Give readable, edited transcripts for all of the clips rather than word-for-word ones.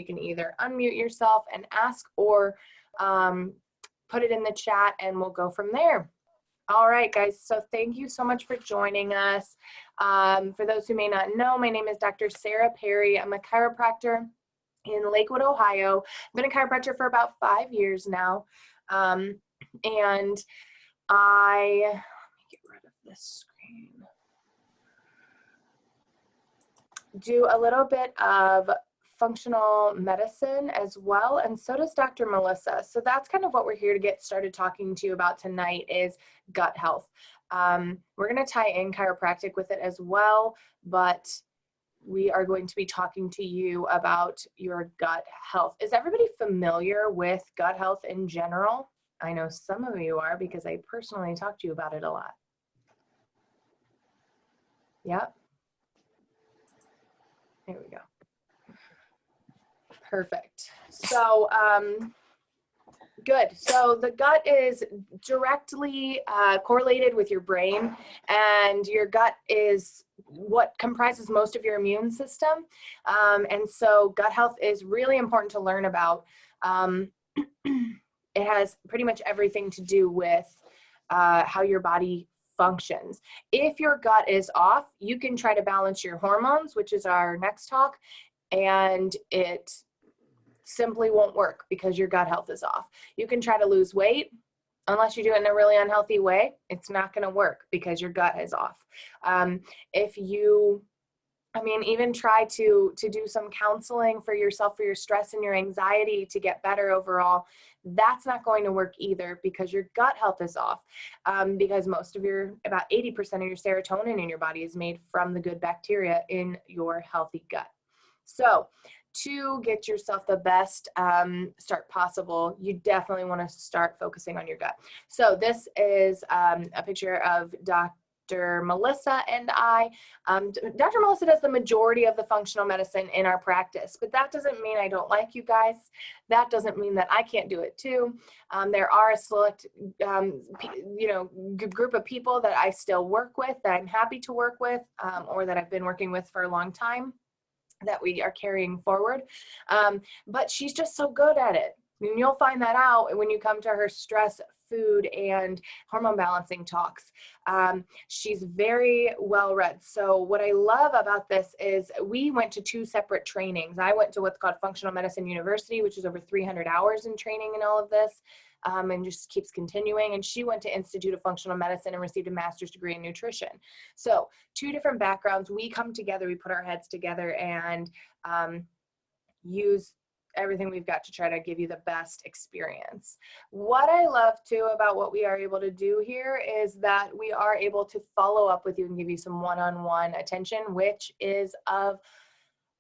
You can either unmute yourself and ask, or put it in the chat and we'll go from there. All right, guys, so thank you so much for joining us. For those who may not know, my name is Dr. Sara Perry. I'm a chiropractor in Lakewood, Ohio. I've been a chiropractor for about 5 years now. And let me get rid of this screen. Do a little bit of functional medicine as well, and so does Dr. Melissa. So that's kind of what we're here to get started talking to you about tonight, is gut health. We're going to tie in chiropractic with it as well, but we are going to be talking to you about your gut health. Is everybody familiar with gut health in general? I know some of you are, because I personally talk to you about it a lot. Yep. Here we go. Perfect. So, good. So the gut is directly correlated with your brain, and your gut is what comprises most of your immune system. And so gut health is really important to learn about. It has pretty much everything to do with how your body functions. If your gut is off, you can try to balance your hormones, which is our next talk, and it simply won't work because your gut health is off. You can try to lose weight. Unless you do it in a really unhealthy way, it's not going to work because your gut is off. If you, even try to do some counseling for yourself, for your stress and your anxiety to get better overall, that's not going to work either because your gut health is off. Because about 80% of your serotonin in your body is made from the good bacteria in your healthy gut. So to get yourself the best start possible, you definitely want to start focusing on your gut. So this is a picture of Dr. Melissa and I. Dr. Melissa does the majority of the functional medicine in our practice, but that doesn't mean I don't like you guys. That doesn't mean that I can't do it too. There are a select, group of people that I still work with, that I'm happy to work with, or that I've been working with for a long time, that we are carrying forward. But she's just so good at it. And you'll find that out when you come to her stress, food, and hormone balancing talks. She's very well read. So what I love about this is we went to 2 separate trainings. I went to what's called Functional Medicine University, which is over 300 hours in training and all of this. And just keeps continuing. And she went to Institute of Functional Medicine and received a master's degree in nutrition. So 2 different backgrounds. We come together, we put our heads together, and use everything we've got to try to give you the best experience. What I love too about what we are able to do here is that we are able to follow up with you and give you some one-on-one attention, which is of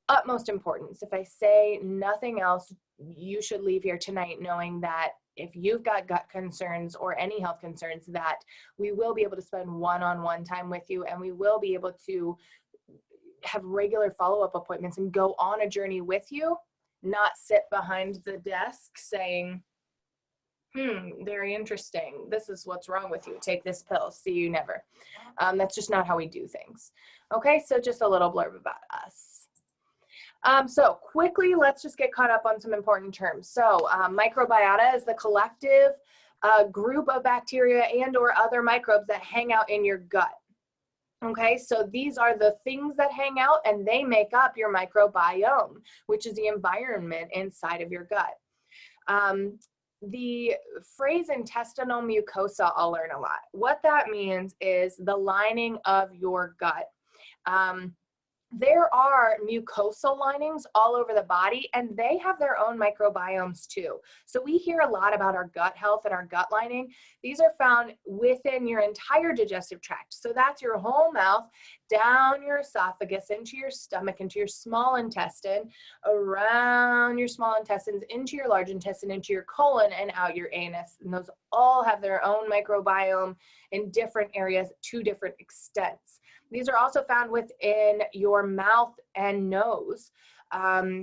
utmost importance. If I say nothing else, you should leave here tonight knowing that if you've got gut concerns or any health concerns, that we will be able to spend one-on-one time with you, and we will be able to have regular follow-up appointments and go on a journey with you, not sit behind the desk saying, very interesting. This is what's wrong with you. Take this pill. See you never. That's just not how we do things. Okay, so just a little blurb about us. So quickly, let's just get caught up on some important terms. So microbiota is the collective group of bacteria and or other microbes that hang out in your gut. Okay, so these are the things that hang out, and they make up your microbiome, which is the environment inside of your gut. The phrase intestinal mucosa, I'll learn a lot. What that means is the lining of your gut. There are mucosal linings all over the body, and they have their own microbiomes too. So we hear a lot about our gut health and our gut lining. These are found within your entire digestive tract. So that's your whole mouth, down your esophagus, into your stomach, into your small intestine, around your small intestines, into your large intestine, into your colon, and out your anus. And those all have their own microbiome in different areas to different extents. These are also found within your mouth and nose.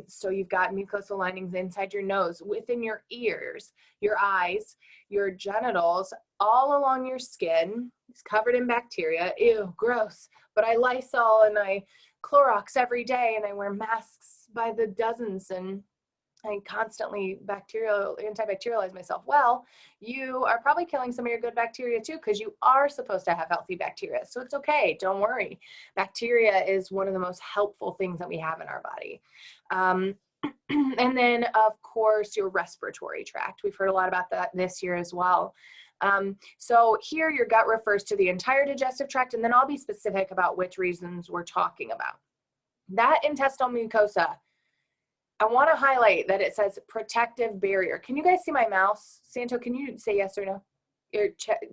So you've got mucosal linings inside your nose, within your ears, your eyes, your genitals, all along your skin. It's covered in bacteria. Ew, gross. But I Lysol and I Clorox every day, and I wear masks by the dozens, and I constantly antibacterialize myself. Well, you are probably killing some of your good bacteria too, because you are supposed to have healthy bacteria. So it's okay. Don't worry. Bacteria is one of the most helpful things that we have in our body. And then, of course, your respiratory tract. We've heard a lot about that this year as well. So here your gut refers to the entire digestive tract, and then I'll be specific about which reasons we're talking about. That intestinal mucosa, I want to highlight that it says protective barrier. Can you guys see my mouse? Santo, can you say yes or no?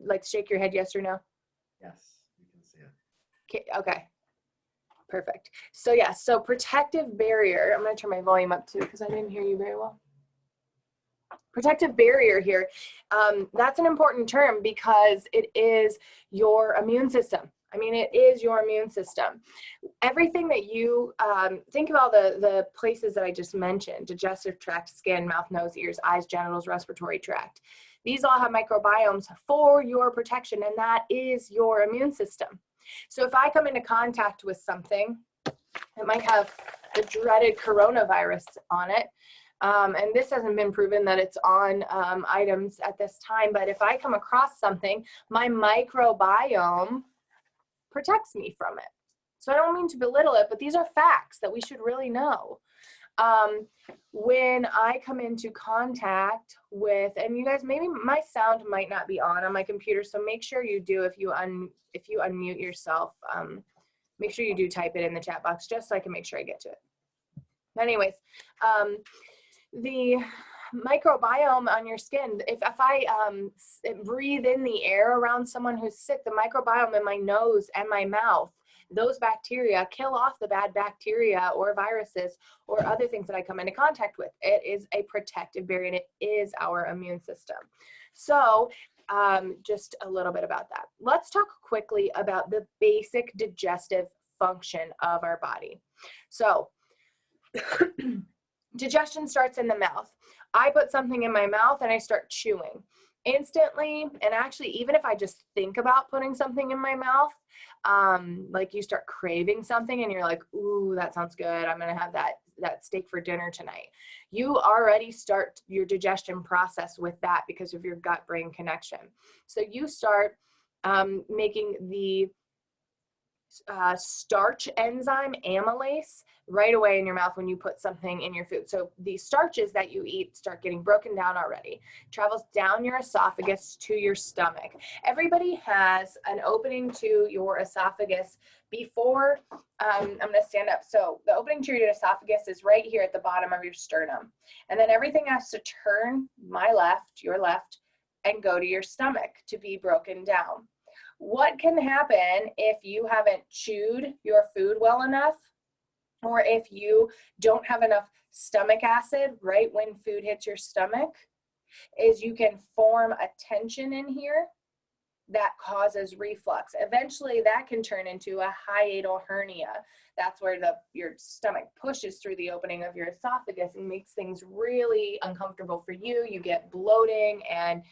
Like shake your head yes or no? Yes, you can see it. Okay, perfect. So yeah, so protective barrier, I'm going to turn my volume up too because I didn't hear you very well. Protective barrier here, that's an important term because it is your immune system. I mean, it is your immune system. Everything that you, think of all the places that I just mentioned, digestive tract, skin, mouth, nose, ears, eyes, genitals, respiratory tract. These all have microbiomes for your protection, and that is your immune system. So if I come into contact with something that might have the dreaded coronavirus on it, and this hasn't been proven that it's on items at this time, but if I come across something, my microbiome protects me from it. So I don't mean to belittle it, but these are facts that we should really know. When I come into contact with, and you guys, maybe my sound might not be on my computer, so make sure you do. If you unmute yourself, make sure you do type it in the chat box just so I can make sure I get to it. Anyways, the microbiome on your skin, if I breathe in the air around someone who's sick, the microbiome in my nose and my mouth, those bacteria kill off the bad bacteria or viruses or other things that I come into contact with. It is a protective barrier, and it is our immune system. So just a little bit about that. Let's talk quickly about the basic digestive function of our body. So digestion starts in the mouth. I put something in my mouth and I start chewing. Instantly, and actually even if I just think about putting something in my mouth, like you start craving something and you're like, ooh, that sounds good. I'm gonna have that steak for dinner tonight. You already start your digestion process with that because of your gut-brain connection. So you start making the starch enzyme amylase right away in your mouth when you put something in your food. So the starches that you eat start getting broken down already, travels down your esophagus to your stomach. Everybody has an opening to your esophagus before, I'm going to stand up. So the opening to your esophagus is right here at the bottom of your sternum. And then everything has to turn my left, your left, and go to your stomach to be broken down. What can happen if you haven't chewed your food well enough, or if you don't have enough stomach acid right when food hits your stomach, is you can form a tension in here that causes reflux. Eventually that can turn into a hiatal hernia. That's where your stomach pushes through the opening of your esophagus and makes things really uncomfortable for you. You get bloating and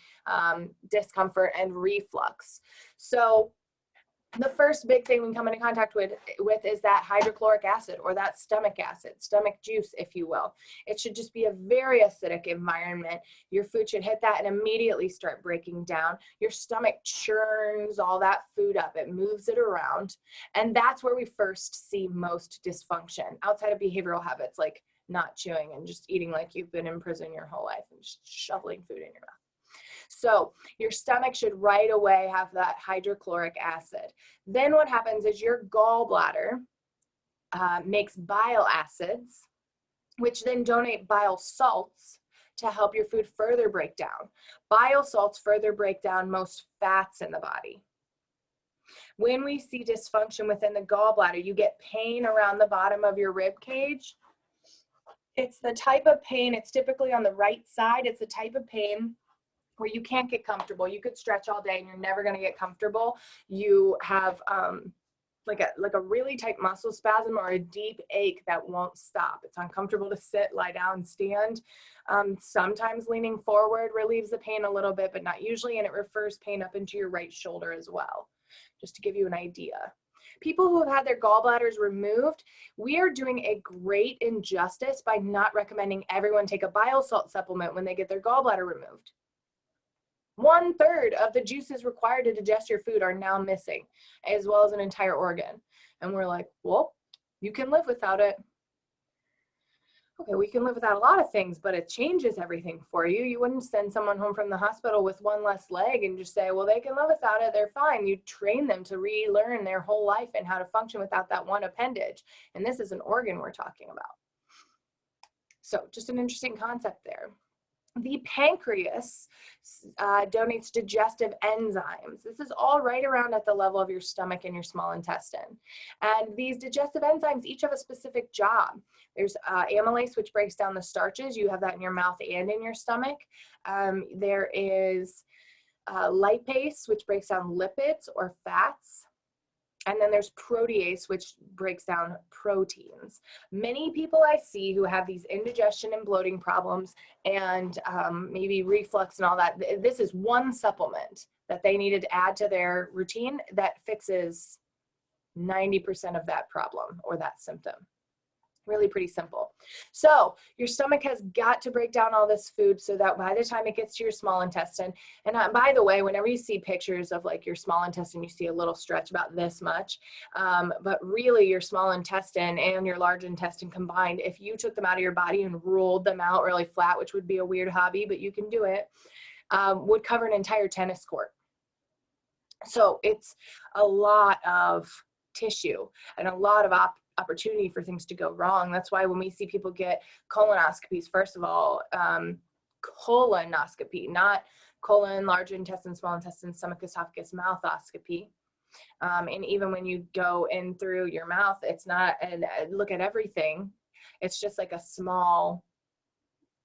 discomfort and reflux. So the first big thing we come into contact with is that hydrochloric acid, or that stomach acid, stomach juice, if you will. It should just be a very acidic environment. Your food should hit that and immediately start breaking down. Your stomach churns all that food up. It moves it around. And that's where we first see most dysfunction outside of behavioral habits, like not chewing and just eating like you've been in prison your whole life and just shoveling food in your mouth. So your stomach should right away have that hydrochloric acid. Then what happens is your gallbladder makes bile acids, which then donate bile salts to help your food further break down. Bile salts further break down most fats in the body. When we see dysfunction within the gallbladder, you get pain around the bottom of your rib cage. It's the type of pain, it's typically on the right side. It's the type of pain where you can't get comfortable. You could stretch all day and you're never going to get comfortable. You have like a really tight muscle spasm or a deep ache that won't stop. It's uncomfortable to sit, lie down, stand. Sometimes leaning forward relieves the pain a little bit, but not usually, and it refers pain up into your right shoulder as well, just to give you an idea. people who have had their gallbladders removed, we are doing a great injustice by not recommending everyone take a bile salt supplement when they get their gallbladder removed. 1/3 of the juices required to digest your food are now missing, as well as an entire organ. And we're like, well, you can live without it. Okay, we can live without a lot of things, but it changes everything for you. You wouldn't send someone home from the hospital with one less leg and just say, well, they can live without it, they're fine. You train them to relearn their whole life and how to function without that one appendage. And this is an organ we're talking about. So just an interesting concept there. The pancreas donates digestive enzymes. This is all right around at the level of your stomach and your small intestine. And these digestive enzymes each have a specific job. There's amylase, which breaks down the starches. You have that in your mouth and in your stomach. There is lipase, which breaks down lipids or fats. And then there's protease, which breaks down proteins. Many people I see who have these indigestion and bloating problems and maybe reflux and all that, this is one supplement that they needed to add to their routine that fixes 90% of that problem or that symptom. Really pretty simple. So your stomach has got to break down all this food so that by the time it gets to your small intestine, and by the way, whenever you see pictures of like your small intestine, you see a little stretch about this much, but really your small intestine and your large intestine combined, if you took them out of your body and rolled them out really flat, which would be a weird hobby, but you can do it, would cover an entire tennis court. So it's a lot of tissue and a lot of opportunity for things to go wrong. That's why when we see people get colonoscopies, first of all, colonoscopy, not colon, large intestine, small intestine, stomach, esophagus, mouthoscopy. And even when you go in through your mouth, it's not, and look at everything. It's just like a small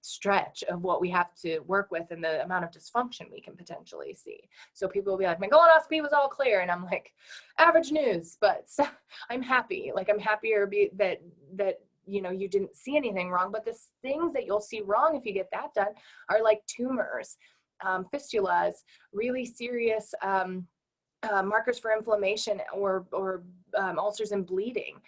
stretch of what we have to work with and the amount of dysfunction we can potentially see. So people will be like, my colonoscopy was all clear. And I'm like, average news, but so, I'm happy. Like I'm happier that you know, you didn't see anything wrong, but the things that you'll see wrong if you get that done are like tumors, fistulas, really serious markers for inflammation or ulcers and bleeding.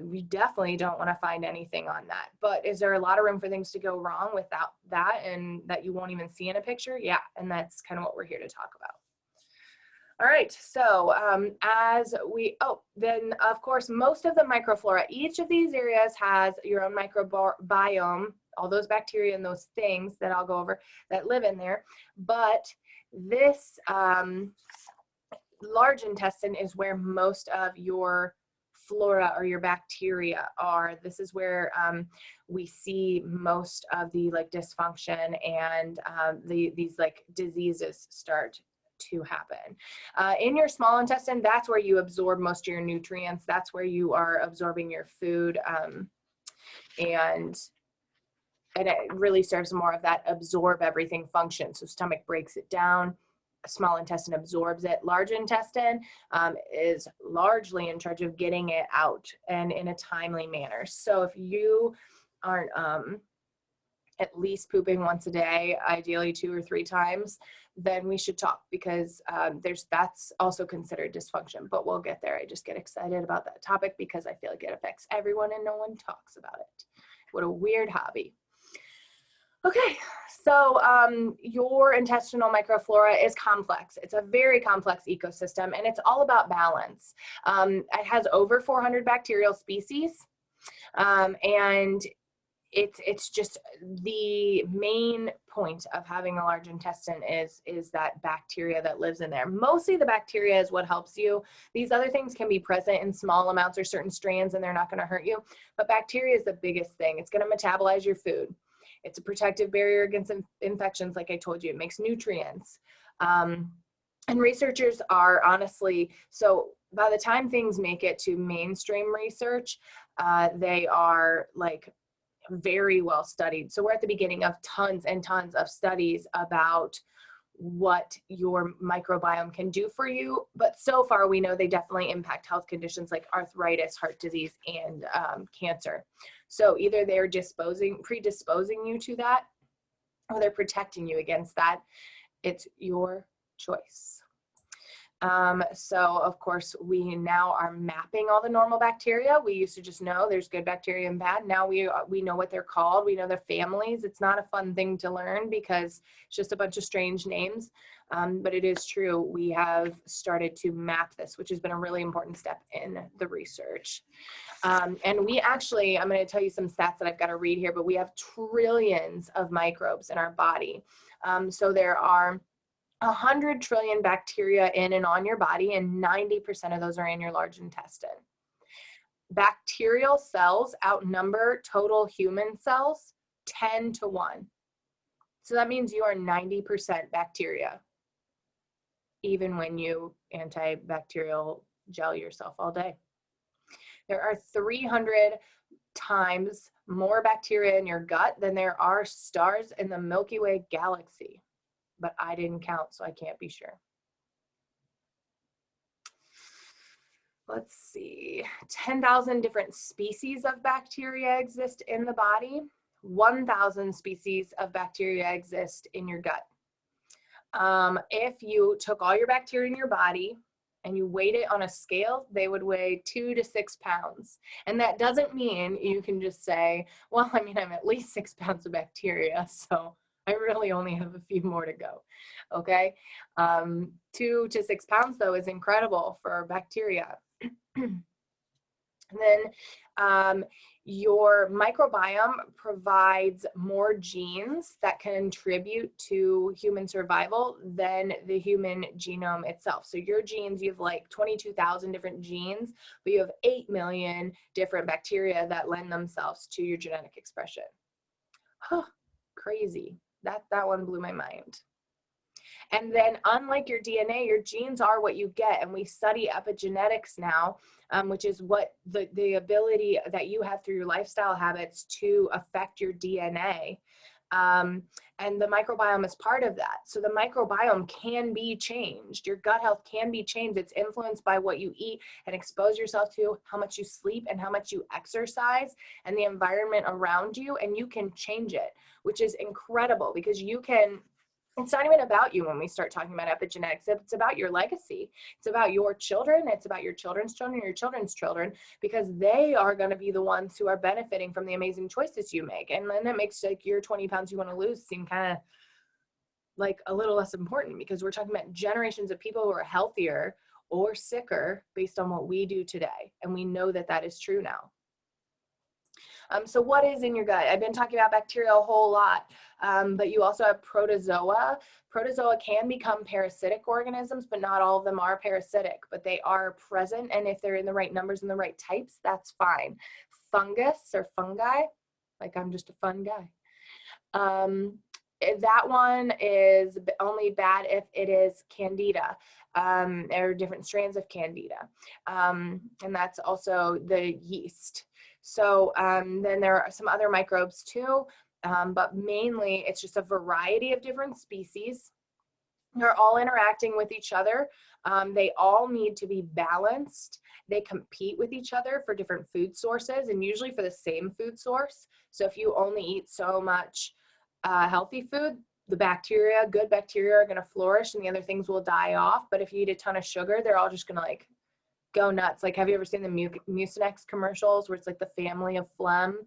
We definitely don't want to find anything on that. But is there a lot of room for things to go wrong without that and that you won't even see in a picture? Yeah, and that's kind of what we're here to talk about. All right, so then of course, most of the microflora, each of these areas has your own microbiome, all those bacteria and those things that I'll go over that live in there. But this large intestine is where most of your flora or your bacteria are. This is where we see most of the like dysfunction and these like diseases start to happen. In your small intestine, that's where you absorb most of your nutrients. That's where you are absorbing your food. And it really serves more of that absorb everything function. So stomach breaks it down, small intestine absorbs it. Large intestine is largely in charge of getting it out and in a timely manner. So if you aren't at least pooping once a day, ideally 2 or 3 times, then we should talk because that's also considered dysfunction, but we'll get there. I just get excited about that topic because I feel like it affects everyone and no one talks about it. What a weird hobby. Okay, so your intestinal microflora is complex. It's a very complex ecosystem and it's all about balance. It has over 400 bacterial species and it's just the main point of having a large intestine is that bacteria that lives in there. Mostly the bacteria is what helps you. These other things can be present in small amounts or certain strands and they're not going to hurt you, but bacteria is the biggest thing. It's going to metabolize your food. It's a protective barrier against infections, like I told you. It makes nutrients. And researchers are honestly, so by the time things make it to mainstream research, they are like very well studied. So we're at the beginning of tons and tons of studies about what your microbiome can do for you. But so far we know they definitely impact health conditions like arthritis, heart disease, and cancer. So either they're predisposing you to that or they're protecting you against that. It's your choice. So of course we now are mapping all the normal bacteria. We used to just know there's good bacteria and bad. Now we know what they're called. We know their families. It's not a fun thing to learn because it's just a bunch of strange names. But it is true. We have started to map this, which has been a really important step in the research. And we actually, I'm going to tell you some stats that I've got to read here, but we have trillions of microbes in our body. So there are 100 trillion bacteria in and on your body, and 90% of those are in your large intestine. Bacterial cells outnumber total human cells 10 to 1. So that means you are 90% bacteria, even when you antibacterial gel yourself all day. There are 300 times more bacteria in your gut than there are stars in the Milky Way galaxy. But I didn't count, so I can't be sure. Let's see, 10,000 different species of bacteria exist in the body. 1,000 species of bacteria exist in your gut. If you took all your bacteria in your body and you weighed it on a scale, they would weigh 2 to 6 pounds. And that doesn't mean you can just say, well, I mean, I'm at least 6 pounds of bacteria, so I really only have a few more to go, okay? 2 to 6 pounds, though, is incredible for bacteria. And then your microbiome provides more genes that can contribute to human survival than the human genome itself. So your genes, you have like 22,000 different genes, but you have 8 million different bacteria that lend themselves to your genetic expression. Huh, crazy. That one blew my mind. And then unlike your DNA, your genes are what you get. And we study epigenetics now, which is what the ability that you have through your lifestyle habits to affect your DNA. And the microbiome is part of that. So the microbiome can be changed. Your gut health can be changed. It's influenced by what you eat and expose yourself to, how much you sleep and how much you exercise and the environment around you, and you can change it, which is incredible because you can. It's not even about you when we start talking about epigenetics. It's about your legacy. It's about your children. It's about your children's children, your children's children, because they are going to be the ones who are benefiting from the amazing choices you make. And then that makes like your 20 pounds you want to lose seem kind of like a little less important, because we're talking about generations of people who are healthier or sicker based on what we do today. And we know that that is true now. So what is in your gut? I've been talking about bacteria a whole lot, but you also have protozoa. Protozoa can become parasitic organisms, but not all of them are parasitic, but they are present. And if they're in the right numbers and the right types, that's fine. Fungus or fungi, like I'm just a fun guy. That one is only bad if it is candida. There are different strands of candida. And that's also the yeast. So then there are some other microbes too, but mainly it's just a variety of different species. They're all interacting with each other. They all need to be balanced. They compete with each other for different food sources and usually for the same food source. So if you only eat so much healthy food, the bacteria, good bacteria are going to flourish and the other things will die off. But if you eat a ton of sugar, they're all just going to like go nuts. Like, have you ever seen the Mucinex commercials where it's like the family of phlegm?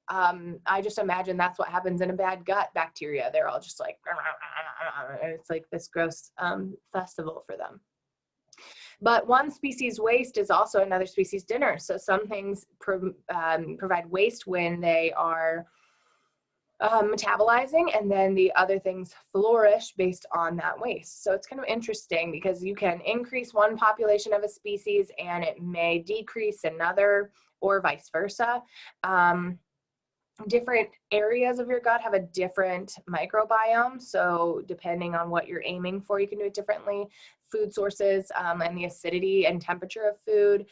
I just imagine that's what happens in a bad gut bacteria. They're all just like, and it's like this gross festival for them. But one species waste is also another species dinner. So some things provide waste when they are metabolizing, and then the other things flourish based on that waste. So it's kind of interesting because you can increase one population of a species and it may decrease another, or vice versa. Different areas of your gut have a different microbiome. So depending on what you're aiming for, you can do it differently. Food sources and the acidity and temperature of food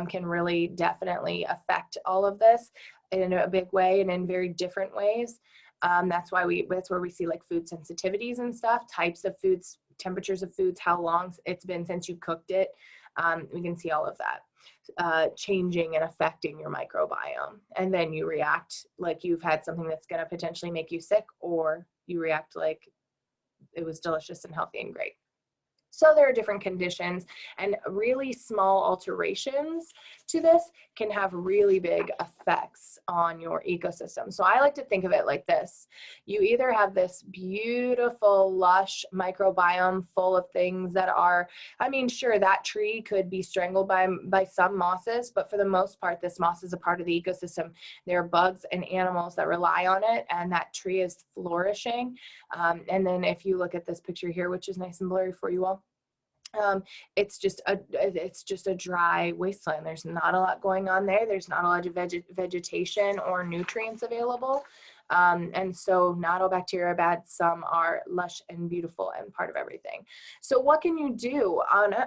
can really definitely affect all of this in a big way and in very different ways. That's where we see like food sensitivities and stuff, types of foods, temperatures of foods, how long it's been since you cooked it. We can see all of that changing and affecting your microbiome. And then you react like you've had something that's going to potentially make you sick, or you react like it was delicious and healthy and great. So there are different conditions, and really small alterations to this can have really big effects on your ecosystem. So I like to think of it like this. You either have this beautiful, lush microbiome full of things that are, I mean, sure, that tree could be strangled by some mosses, but for the most part, this moss is a part of the ecosystem. There are bugs and animals that rely on it, and that tree is flourishing. And then if you look at this picture here, which is nice and blurry for you all, it's just a dry wasteland. There's not a lot going on there. There's not a lot of vegetation or nutrients available. And so not all bacteria are bad. Some are lush and beautiful and part of everything. So what can you do?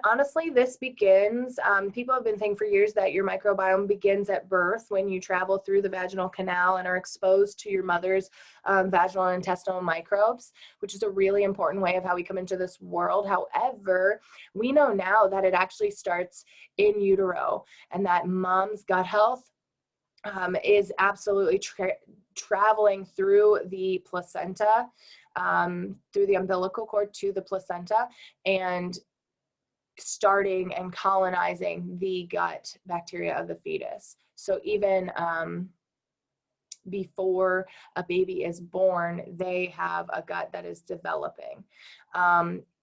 Honestly, this begins, people have been saying for years that your microbiome begins at birth when you travel through the vaginal canal and are exposed to your mother's vaginal and intestinal microbes, which is a really important way of how we come into this world. However, we know now that it actually starts in utero, and that mom's gut health is absolutely traveling through the placenta, through the umbilical cord to the placenta, and starting and colonizing the gut bacteria of the fetus. So even before a baby is born, they have a gut that is developing.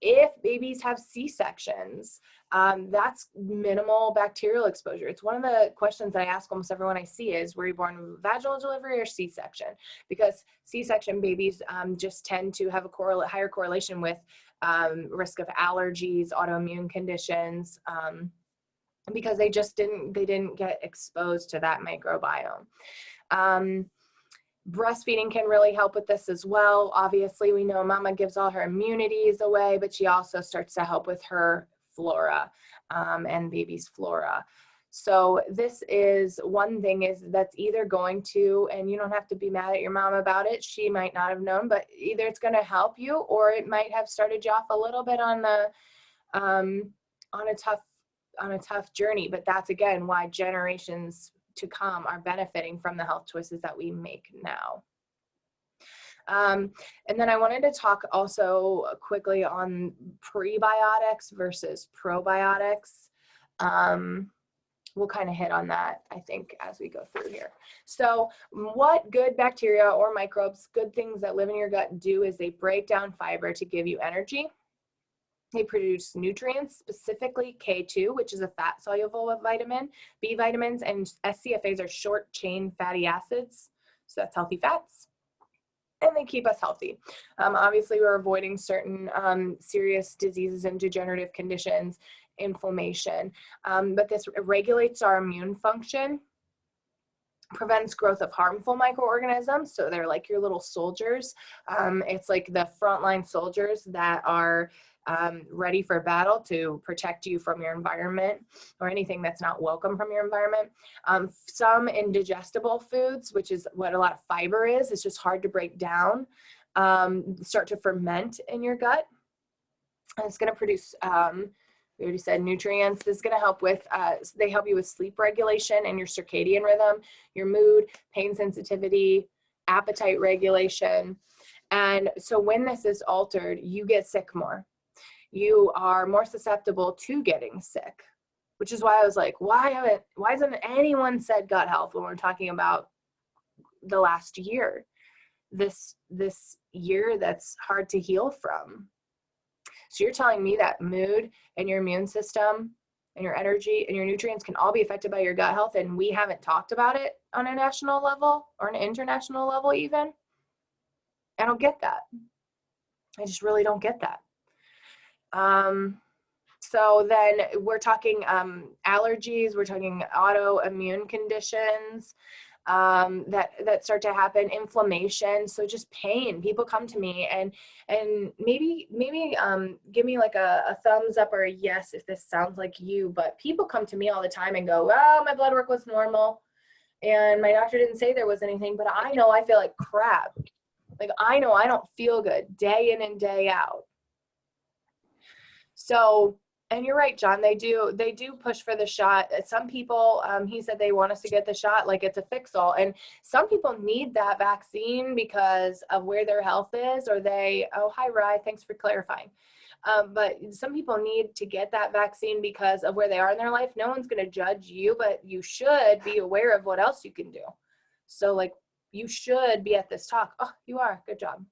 If babies have C-sections, that's minimal bacterial exposure. It's one of the questions that I ask almost everyone I see is, were you born vaginal delivery or C-section? Because C-section babies just tend to have a higher correlation with risk of allergies, autoimmune conditions, because they didn't get exposed to that microbiome. Breastfeeding can really help with this as well. Obviously, we know mama gives all her immunities away, but she also starts to help with her flora and baby's flora. So this is one thing that's either going to, and you don't have to be mad at your mom about it, she might not have known, but either it's going to help you, or it might have started you off a little bit on the on a tough journey. But that's again why generations to come are benefiting from the health choices that we make now. And then I wanted to talk also quickly on prebiotics versus probiotics. We'll kind of hit on that, I think, as we go through here. So what good bacteria or microbes, good things that live in your gut do is they break down fiber to give you energy. They produce nutrients, specifically K2, which is a fat-soluble vitamin, B vitamins, and SCFAs are short-chain fatty acids, so that's healthy fats, and they keep us healthy. Obviously, we're avoiding certain serious diseases and degenerative conditions, inflammation, but this regulates our immune function, prevents growth of harmful microorganisms, so they're like your little soldiers. It's like the frontline soldiers that are ready for battle to protect you from your environment or anything that's not welcome from your environment. Some indigestible foods, which is what a lot of fiber is, it's just hard to break down, start to ferment in your gut. And it's going to produce, we already said nutrients. This is going to help with, they help you with sleep regulation and your circadian rhythm, your mood, pain sensitivity, appetite regulation. And so when this is altered, you get sick more. You are more susceptible to getting sick, which is why I was like, why hasn't anyone said gut health when we're talking about the last year, this year that's hard to heal from? So you're telling me that mood and your immune system and your energy and your nutrients can all be affected by your gut health, and we haven't talked about it on a national level or an international level even? I don't get that. I just really don't get that. So then we're talking allergies, we're talking autoimmune conditions that start to happen, inflammation, so just pain. People come to me and maybe give me like a thumbs up or a yes if this sounds like you, but people come to me all the time and go, well, my blood work was normal and my doctor didn't say there was anything, but I know I feel like crap. Like I know I don't feel good day in and day out. So, and you're right, John, they do push for the shot. Some people, he said they want us to get the shot like it's a fix-all. And some people need that vaccine because of where their health is, or oh, hi, Rye, thanks for clarifying. But some people need to get that vaccine because of where they are in their life. No one's going to judge you, but you should be aware of what else you can do. So like, you should be at this talk. Oh, you are. Good job.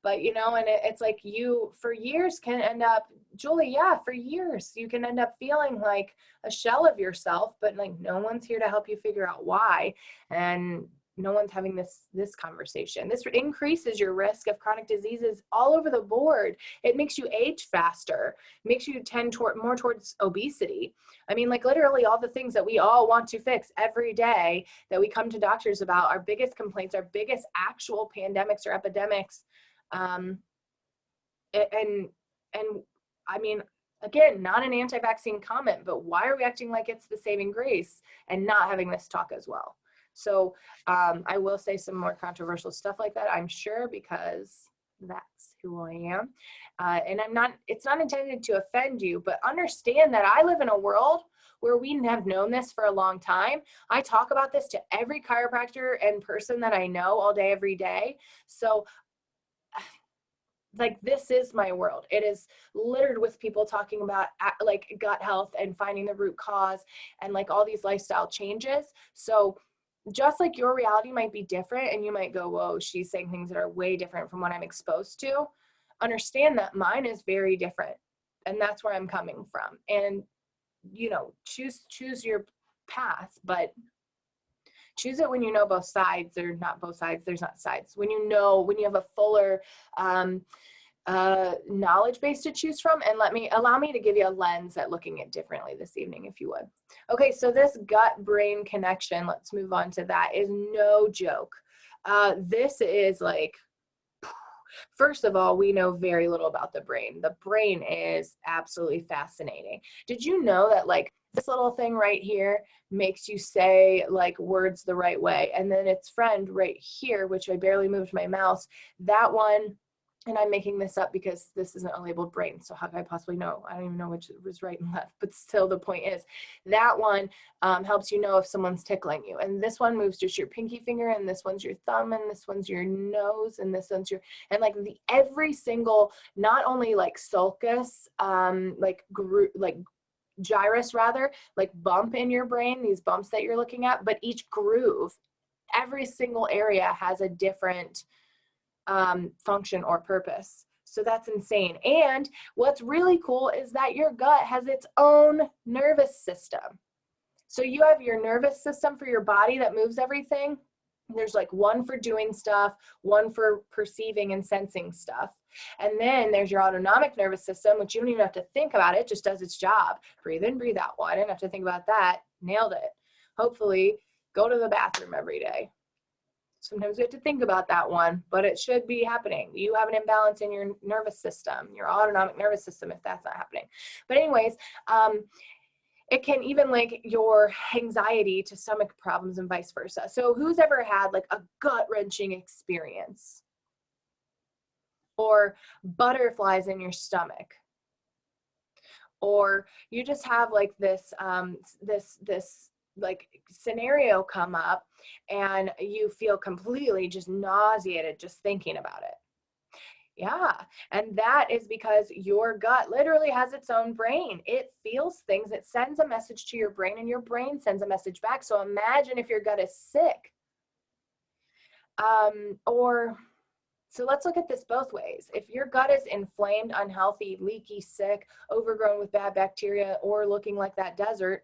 But, you know, and it's like you for years can end up, Julie, yeah, for years, you can end up feeling like a shell of yourself, but like no one's here to help you figure out why. And no one's having this conversation. This increases your risk of chronic diseases all over the board. It makes you age faster, makes you tend more towards obesity. I mean, like literally all the things that we all want to fix every day that we come to doctors about, our biggest complaints, our biggest actual pandemics or epidemics. And I mean, again, not an anti-vaccine comment, but why are we acting like it's the saving grace and not having this talk as well? So I will say some more controversial stuff like that, I'm sure, because that's who I am. And it's not intended to offend you, but understand that I live in a world where we have known this for a long time. I talk about this to every chiropractor and person that I know all day, every day. So like, this is my world. It is littered with people talking about like gut health and finding the root cause and like all these lifestyle changes. So just like your reality might be different and you might go, whoa, she's saying things that are way different from what I'm exposed to. Understand that mine is very different. And that's where I'm coming from. And, you know, choose your path, but choose it when you know both sides, or not both sides, there's not sides. When you have a fuller knowledge base to choose from. And allow me to give you a lens at looking at differently this evening, if you would. Okay, so this gut-brain connection, let's move on to that, is no joke. This is like, first of all, we know very little about the brain. The brain is absolutely fascinating. Did you know that like this little thing right here makes you say like words the right way? And then its friend right here, which I barely moved my mouse, that one, and I'm making this up because this isn't a labeled brain, so how could I possibly know? I don't even know which was right and left, but still the point is that one helps you know if someone's tickling you. And this one moves just your pinky finger, and this one's your thumb, and this one's your nose, and this one's and like every single, not only like sulcus, like gyrus rather, like bump in your brain, these bumps that you're looking at, but each groove, every single area has a different function or purpose. So that's insane. And what's really cool is that your gut has its own nervous system. So you have your nervous system for your body that moves everything. There's like one for doing stuff, one for perceiving and sensing stuff. And then there's your autonomic nervous system, which you don't even have to think about. It just does its job. Breathe in, breathe out. Well, I didn't have to think about that. Nailed it. Hopefully go to the bathroom every day. Sometimes we have to think about that one, but it should be happening. You have an imbalance in your nervous system, your autonomic nervous system, if that's not happening. But anyways, it can even link your anxiety to stomach problems and vice versa. So who's ever had like a gut-wrenching experience? Or butterflies in your stomach? Or you just have like this, this like scenario come up and you feel completely just nauseated just thinking about it. Yeah, and that is because your gut literally has its own brain. It feels things, it sends a message to your brain, and your brain sends a message back. So imagine if your gut is sick. So let's look at this both ways. If your gut is inflamed, unhealthy, leaky, sick, overgrown with bad bacteria, or looking like that desert,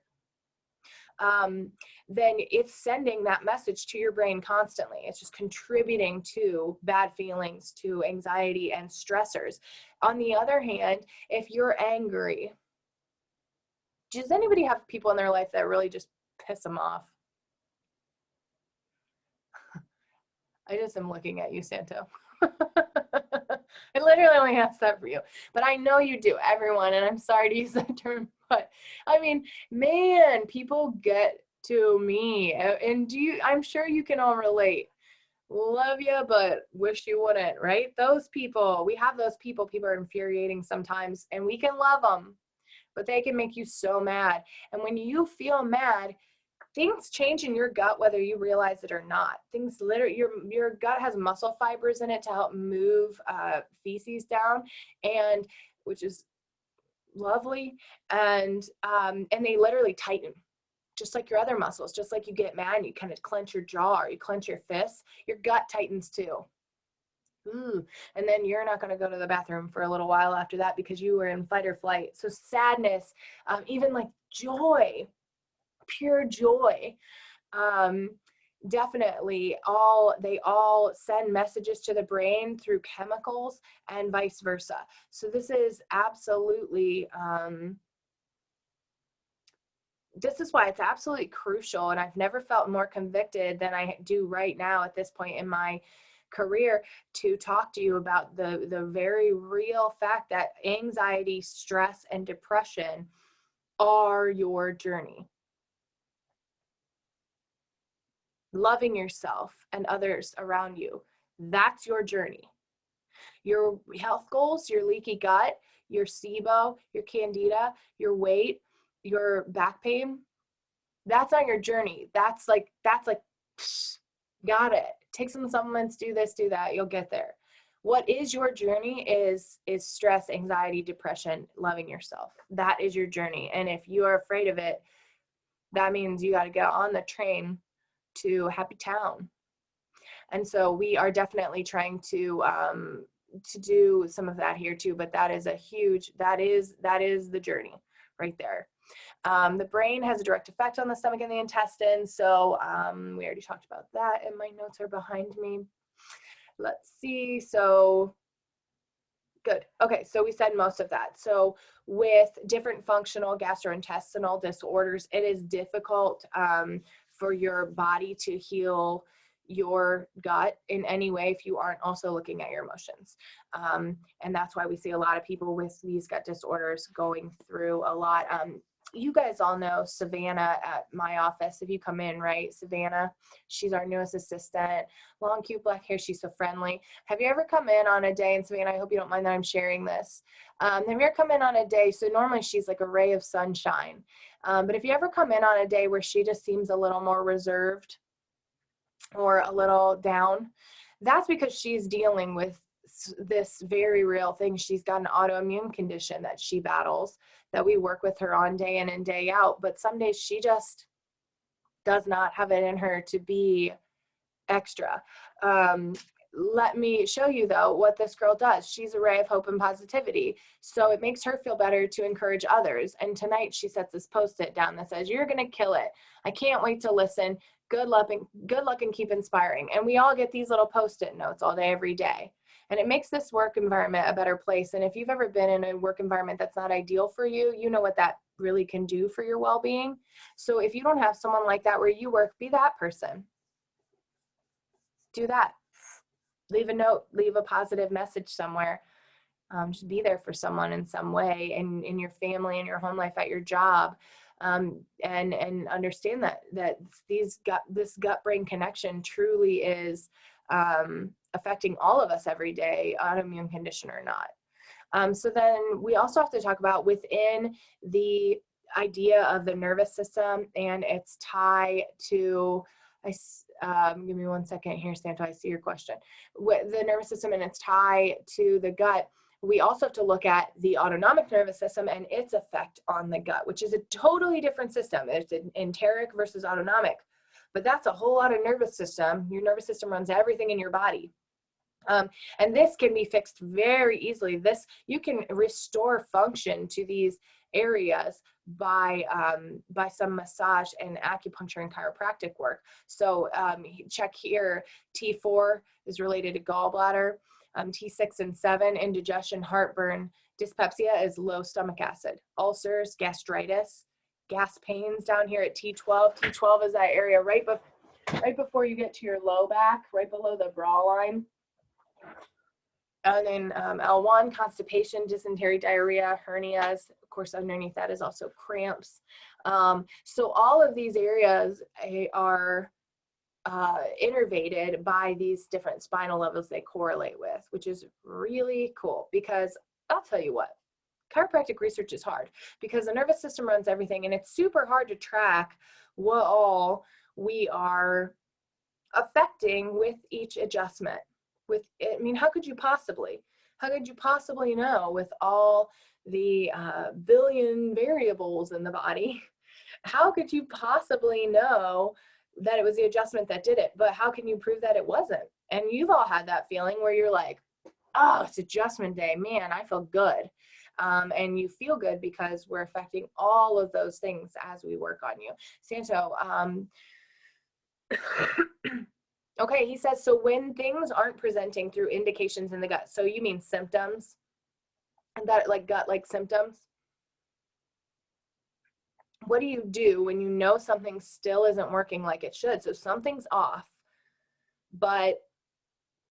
then it's sending that message to your brain constantly. It's just contributing to bad feelings, to anxiety and stressors. On the other hand, if you're angry, does anybody have people in their life that really just piss them off? I just am looking at you, Santo. I literally only asked that for you, but I know you do, everyone, and I'm sorry to use that term, but I mean, man, people get to me, and I'm sure you can all relate. Love you, but wish you wouldn't, right? Those people, we have those people are infuriating sometimes, and we can love them, but they can make you so mad. And when you feel mad, things change in your gut whether you realize it or not. Things literally, your gut has muscle fibers in it to help move feces down. And which is lovely. And they literally tighten, just like your other muscles. Just like you get mad, you kind of clench your jaw or you clench your fists, your gut tightens too. Ooh. And then you're not going to go to the bathroom for a little while after that because you were in fight or flight. So sadness, even like joy, pure joy, definitely they all send messages to the brain through chemicals and vice versa. So this is absolutely, this is why it's absolutely crucial. And I've never felt more convicted than I do right now at this point in my career to talk to you about the very real fact that anxiety, stress, and depression are your journey. Loving yourself and others around you, that's your journey. Your health goals, your leaky gut, your SIBO, your candida, your weight, your back pain, that's on your journey. That's like, psh, got it. Take some supplements, do this, do that, you'll get there. What is your journey is stress, anxiety, depression, loving yourself. That is your journey. And if you are afraid of it, that means you got to get on the train to Happy Town. And so we are definitely trying to do some of that here too, but that is a huge, that is the journey right there. The brain has a direct effect on the stomach and the intestines. So we already talked about that, and my notes are behind me. Let's see. So good. Okay, so we said most of that. So with different functional gastrointestinal disorders, it is difficult for your body to heal your gut in any way if you aren't also looking at your emotions. And that's why we see a lot of people with these gut disorders going through a lot. You guys all know Savannah at my office. If you come in, right? Savannah, she's our newest assistant. Long, cute black hair. She's so friendly. Have you ever come in on a day, and Savannah, I hope you don't mind that I'm sharing this. Have you ever come in on a day, so normally she's like a ray of sunshine. But if you ever come in on a day where she just seems a little more reserved or a little down, that's because she's dealing with this very real thing. She's got an autoimmune condition that she battles, that we work with her on day in and day out. But some days she just does not have it in her to be extra. Let me show you though what this girl does. She's a ray of hope and positivity. So it makes her feel better to encourage others. And tonight she sets this post-it down that says, "You're going to kill it. I can't wait to listen. Good luck and keep inspiring." And we all get these little post-it notes all day, every day. And it makes this work environment a better place. And if you've ever been in a work environment that's not ideal for you, you know what that really can do for your well-being. So if you don't have someone like that where you work, be that person. Do that. Leave a note, leave a positive message somewhere. Just be there for someone in some way, in your family, in your home life, at your job. And understand that this gut-brain connection truly is affecting all of us every day, autoimmune condition or not. So then we also have to talk about within the idea of the nervous system and its tie to, give me 1 second here, Santa, I see your question. With the nervous system and its tie to the gut, we also have to look at the autonomic nervous system and its effect on the gut, which is a totally different system. It's an enteric versus autonomic, but that's a whole lot of nervous system. Your nervous system runs everything in your body. And this can be fixed very easily. You can restore function to these areas by some massage and acupuncture and chiropractic work. So check here, T4 is related to gallbladder, T6 and 7, indigestion, heartburn. Dyspepsia is low stomach acid, ulcers, gastritis, gas pains down here at T12. T12 is that area right before you get to your low back, right below the bra line. And then L1, constipation, dysentery, diarrhea, hernias. Of course, underneath that is also cramps. So all of these areas are innervated by these different spinal levels they correlate with, which is really cool, because I'll tell you what, chiropractic research is hard because the nervous system runs everything, and it's super hard to track what all we are affecting with each adjustment. I mean, how could you possibly? How could you possibly know with all the billion variables in the body? How could you possibly know that it was the adjustment that did it? But how can you prove that it wasn't? And you've all had that feeling where you're like, oh, it's adjustment day. Man, I feel good. And you feel good because we're affecting all of those things as we work on you. Santo, okay, he says, so when things aren't presenting through indications in the gut, so you mean symptoms? And that like gut-like symptoms? What do you do when you know something still isn't working like it should? So something's off, but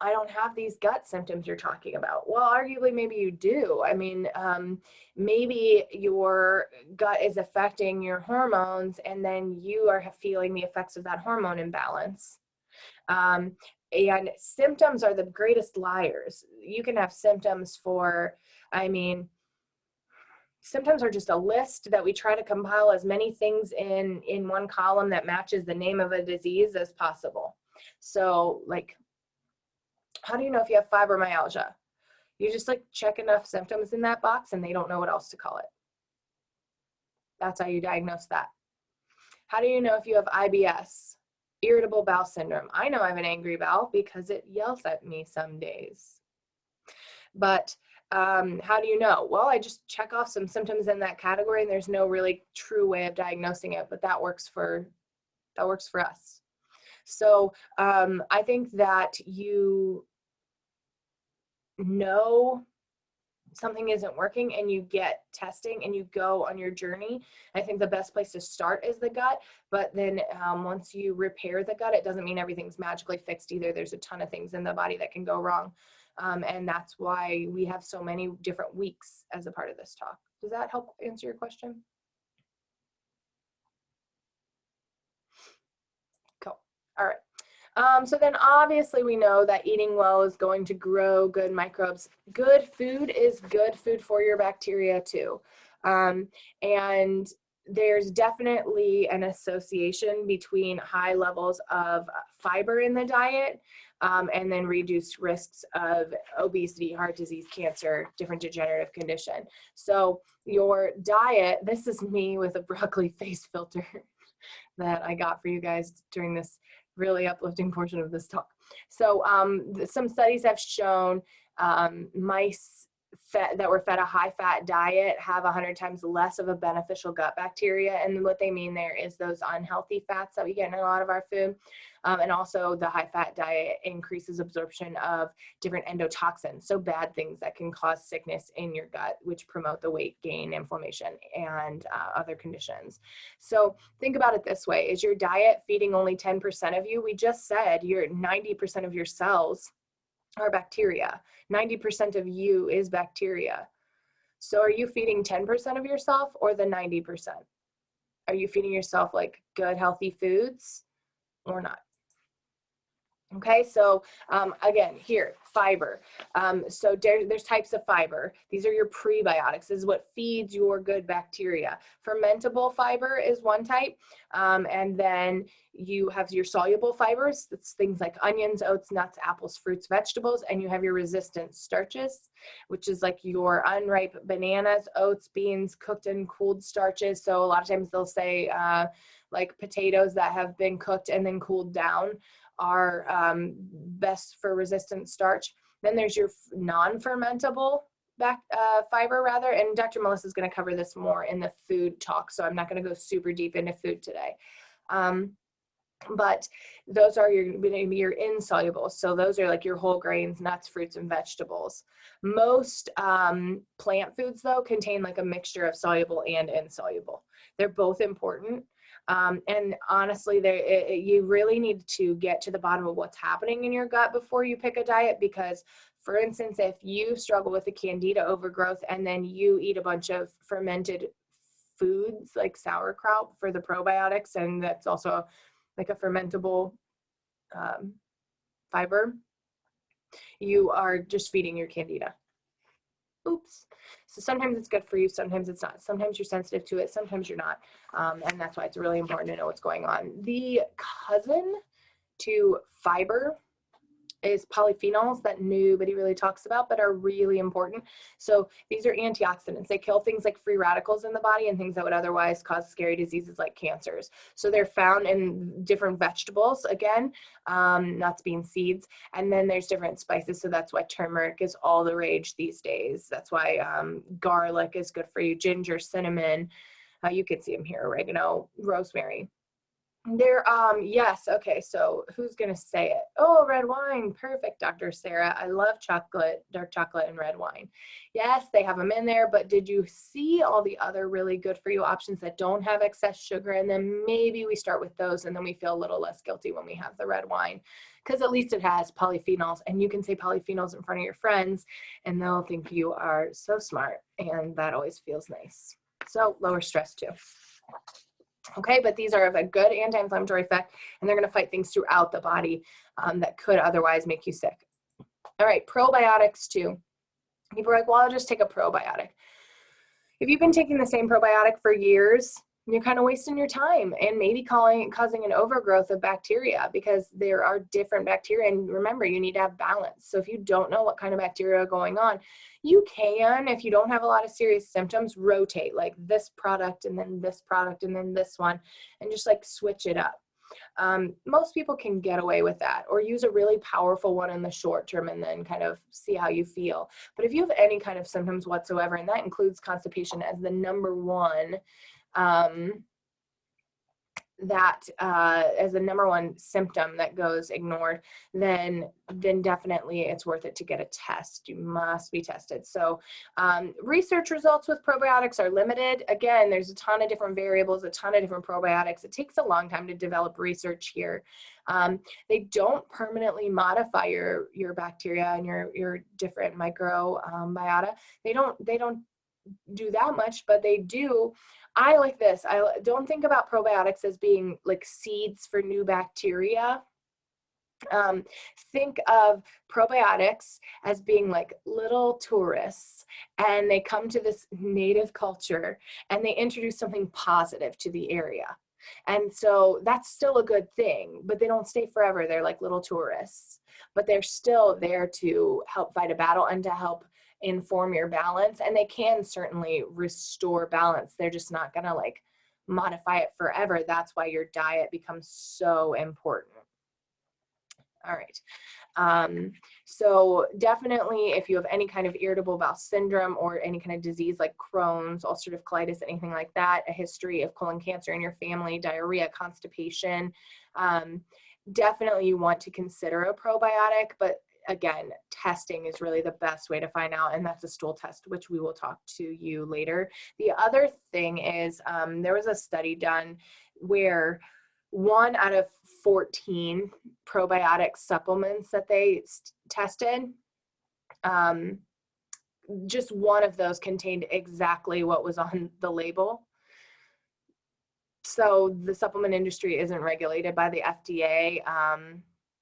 I don't have these gut symptoms you're talking about. Well, arguably, maybe you do. I mean, maybe your gut is affecting your hormones, and then you are feeling the effects of that hormone imbalance. And symptoms are the greatest liars. You can have symptoms for, I mean, symptoms are just a list that we try to compile as many things in one column that matches the name of a disease as possible. So, like, how do you know if you have fibromyalgia? You just like check enough symptoms in that box and they don't know what else to call it. That's how you diagnose that. How do you know if you have IBS? Irritable bowel syndrome. I know I have an angry bowel because it yells at me some days. But how do you know? Well, I just check off some symptoms in that category and there's no really true way of diagnosing it, but that works for us. So I think that you know something isn't working and you get testing and you go on your journey. I think the best place to start is the gut, but then once you repair the gut, it doesn't mean everything's magically fixed either. There's a ton of things in the body that can go wrong. And that's why we have so many different weeks as a part of this talk. Does that help answer your question? Cool. All right. So then obviously we know that eating well is going to grow good microbes. Good food is good food for your bacteria too. And there's definitely an association between high levels of fiber in the diet and then reduced risks of obesity, heart disease, cancer, different degenerative condition. So your diet, this is me with a broccoli face filter that I got for you guys during this really uplifting portion of this talk. So some studies have shown mice that were fed a high-fat diet have 100 times less of a beneficial gut bacteria. And what they mean there is those unhealthy fats that we get in a lot of our food. And also the high-fat diet increases absorption of different endotoxins, so bad things that can cause sickness in your gut, which promote the weight gain, inflammation, and other conditions. So think about it this way. Is your diet feeding only 10% of you? We just said 90% of your cells are bacteria. 90% of you is bacteria. So are you feeding 10% of yourself or the 90%? Are you feeding yourself like good, healthy foods or not? Okay, so again, here, fiber. So there's types of fiber. These are your prebiotics. This is what feeds your good bacteria. Fermentable fiber is one type. And then you have your soluble fibers. That's things like onions, oats, nuts, apples, fruits, vegetables. And you have your resistant starches, which is like your unripe bananas, oats, beans, cooked and cooled starches. So a lot of times they'll say like potatoes that have been cooked and then cooled down are best for resistant starch. Then there's your non-fermentable fiber rather, and Dr. Melissa is going to cover this more in the food talk, so I'm not going to go super deep into food today. But those are your insoluble. So those are like your whole grains, nuts, fruits, and vegetables. Most plant foods though contain like a mixture of soluble and insoluble. They're both important. And honestly, you really need to get to the bottom of what's happening in your gut before you pick a diet, because for instance, if you struggle with a candida overgrowth and then you eat a bunch of fermented foods like sauerkraut for the probiotics, and that's also like a fermentable fiber, you are just feeding your candida. Oops. So sometimes it's good for you, sometimes it's not. Sometimes you're sensitive to it, sometimes you're not. And that's why it's really important to know what's going on. The cousin to fiber is polyphenols that nobody really talks about, but are really important. So these are antioxidants. They kill things like free radicals in the body and things that would otherwise cause scary diseases like cancers. So they're found in different vegetables, again, nuts, beans, seeds, and then there's different spices. So that's why turmeric is all the rage these days. That's why garlic is good for you, ginger, cinnamon. You can see them here, oregano, rosemary. There, yes, okay, so who's gonna say it? Oh, red wine, perfect, Dr. Sarah. I love chocolate, dark chocolate and red wine. Yes, they have them in there, but did you see all the other really good for you options that don't have excess sugar? And then maybe we start with those and then we feel a little less guilty when we have the red wine, because at least it has polyphenols, and you can say polyphenols in front of your friends and they'll think you are so smart, and that always feels nice. So lower stress too. Okay, but these are of a good anti-inflammatory effect, and they're going to fight things throughout the body that could otherwise make you sick. All right, probiotics too. People are like, well, I'll just take a probiotic. If you've been taking the same probiotic for years, you're kind of wasting your time and maybe causing an overgrowth of bacteria, because there are different bacteria. And remember, you need to have balance. So if you don't know what kind of bacteria are going on, you can, if you don't have a lot of serious symptoms, rotate like this product and then this product and then this one, and just like switch it up. Most people can get away with that, or use a really powerful one in the short term and then kind of see how you feel. But if you have any kind of symptoms whatsoever, and that includes constipation as the number one, as a number one symptom that goes ignored, then definitely it's worth it to get a test. You must be tested. So research results with probiotics are limited. Again, there's a ton of different variables, a ton of different probiotics. It takes a long time to develop research here. They don't permanently modify your bacteria and your different microbiota. They don't do that much, but they do. I like this. I don't think about probiotics as being like seeds for new bacteria. Think of probiotics as being like little tourists, and they come to this native culture and they introduce something positive to the area. And so that's still a good thing, but they don't stay forever. They're like little tourists, but they're still there to help fight a battle and to help inform your balance. And they can certainly restore balance. They're just not going to like modify it forever. That's why your diet becomes so important. All right. So definitely, if you have any kind of irritable bowel syndrome or any kind of disease like Crohn's, ulcerative colitis, anything like that, a history of colon cancer in your family, diarrhea, constipation, definitely you want to consider a probiotic. But again, testing is really the best way to find out, and that's a stool test, which we will talk to you later. The other thing is there was a study done where 1 out of 14 probiotic supplements that they tested, just one of those contained exactly what was on the label. So the supplement industry isn't regulated by the FDA.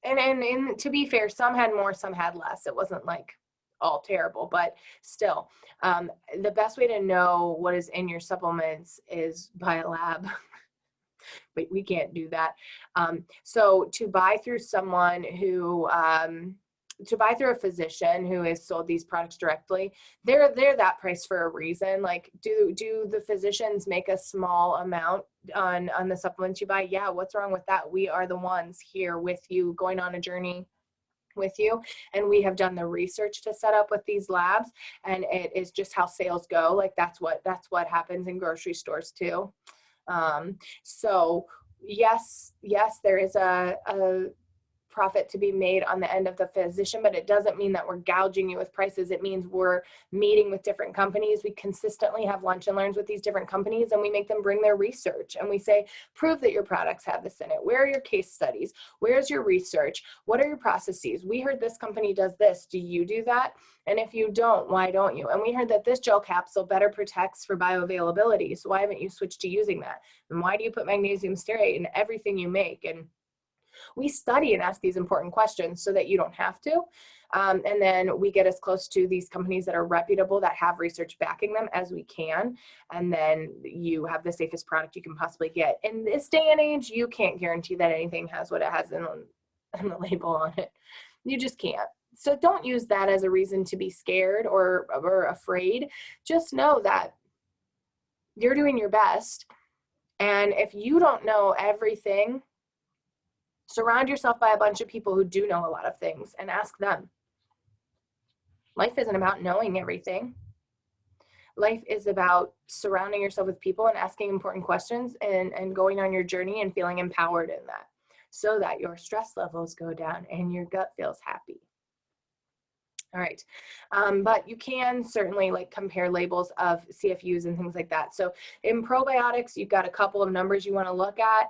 And to be fair, some had more, some had less. It wasn't like all terrible, but still, the best way to know what is in your supplements is by a lab. But we can't do that. So to buy through someone who, to buy through a physician who has sold these products directly, they're that price for a reason. Like, do the physicians make a small amount on the supplements you buy? Yeah, what's wrong with that? We are the ones here with you, going on a journey with you, and we have done the research to set up with these labs, and it is just how sales go. Like that's what happens in grocery stores too. So yes, there is a profit to be made on the end of the physician, but it doesn't mean that we're gouging you with prices. It means we're meeting with different companies. We consistently have lunch and learns with these different companies, and we make them bring their research, and we say, prove that your products have this in it. Where are your case studies? Where's your research? What are your processes? We heard this company does this. Do you do that? And if you don't, why don't you? And we heard that this gel capsule better protects for bioavailability. So why haven't you switched to using that? And why do you put magnesium stearate in everything you make? And we study and ask these important questions so that you don't have to. And then we get as close to these companies that are reputable, that have research backing them, as we can. And then you have the safest product you can possibly get. In this day and age, you can't guarantee that anything has what it has in the label on it. You just can't. So don't use that as a reason to be scared or afraid. Just know that you're doing your best. And if you don't know everything, surround yourself by a bunch of people who do know a lot of things and ask them. Life isn't about knowing everything. Life is about surrounding yourself with people and asking important questions and going on your journey and feeling empowered in that, so that your stress levels go down and your gut feels happy. All right. But you can certainly like compare labels of CFUs and things like that. So in probiotics, you've got a couple of numbers you want to look at.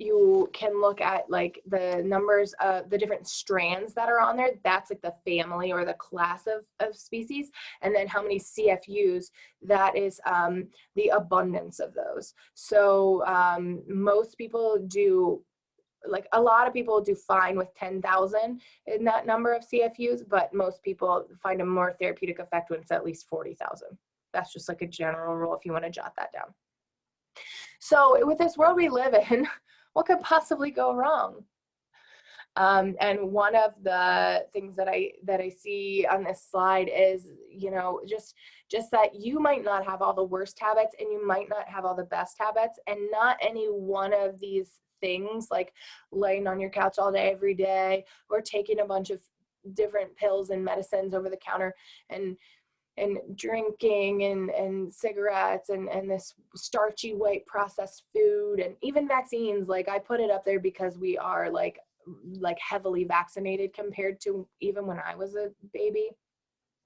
You can look at like the numbers of the different strands that are on there. That's like the family or the class of species. And then how many CFUs, that is the abundance of those. So most people do, like a lot of people do fine with 10,000 in that number of CFUs, but most people find a more therapeutic effect when it's at least 40,000. That's just like a general rule if you want to jot that down. So with this world we live in, what could possibly go wrong? And one of the things that I see on this slide is, you know, just that you might not have all the worst habits and you might not have all the best habits, and not any one of these things, like laying on your couch all day every day or taking a bunch of different pills and medicines over the counter and drinking and cigarettes and this starchy white processed food and even vaccines. Like I put it up there because we are like heavily vaccinated compared to even when I was a baby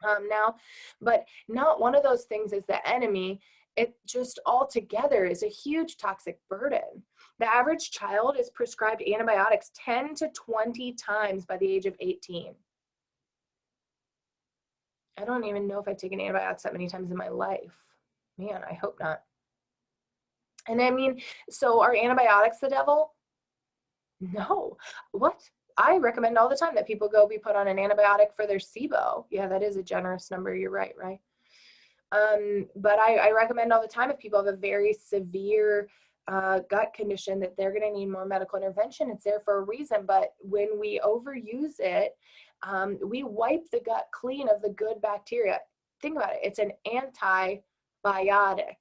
now. But not one of those things is the enemy. It just altogether is a huge toxic burden. The average child is prescribed antibiotics 10 to 20 times by the age of 18. I don't even know if I've taken antibiotics that many times in my life. Man, I hope not. And I mean, so are antibiotics the devil? No. What? I recommend all the time that people go be put on an antibiotic for their SIBO. Yeah, that is a generous number. You're right, right? But I recommend all the time if people have a very severe gut condition that they're going to need more medical intervention. It's there for a reason. But when we overuse it, we wipe the gut clean of the good bacteria. Think about it. It's an antibiotic,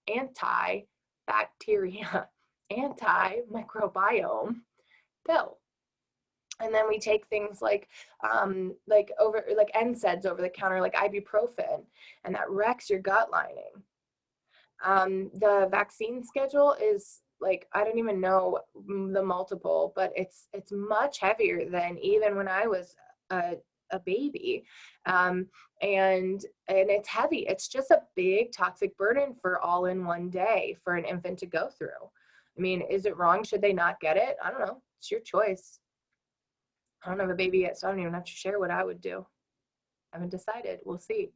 antibacteria, anti-microbiome pill. And then we take things like NSAIDs over the counter, like ibuprofen, and that wrecks your gut lining. The vaccine schedule is like, I don't even know the multiple, but it's much heavier than even when I was a baby. And it's heavy. It's just a big toxic burden for all in one day for an infant to go through. I mean, is it wrong? Should they not get it? I don't know. It's your choice. I don't have a baby yet, so I don't even have to share what I would do. I haven't decided. We'll see.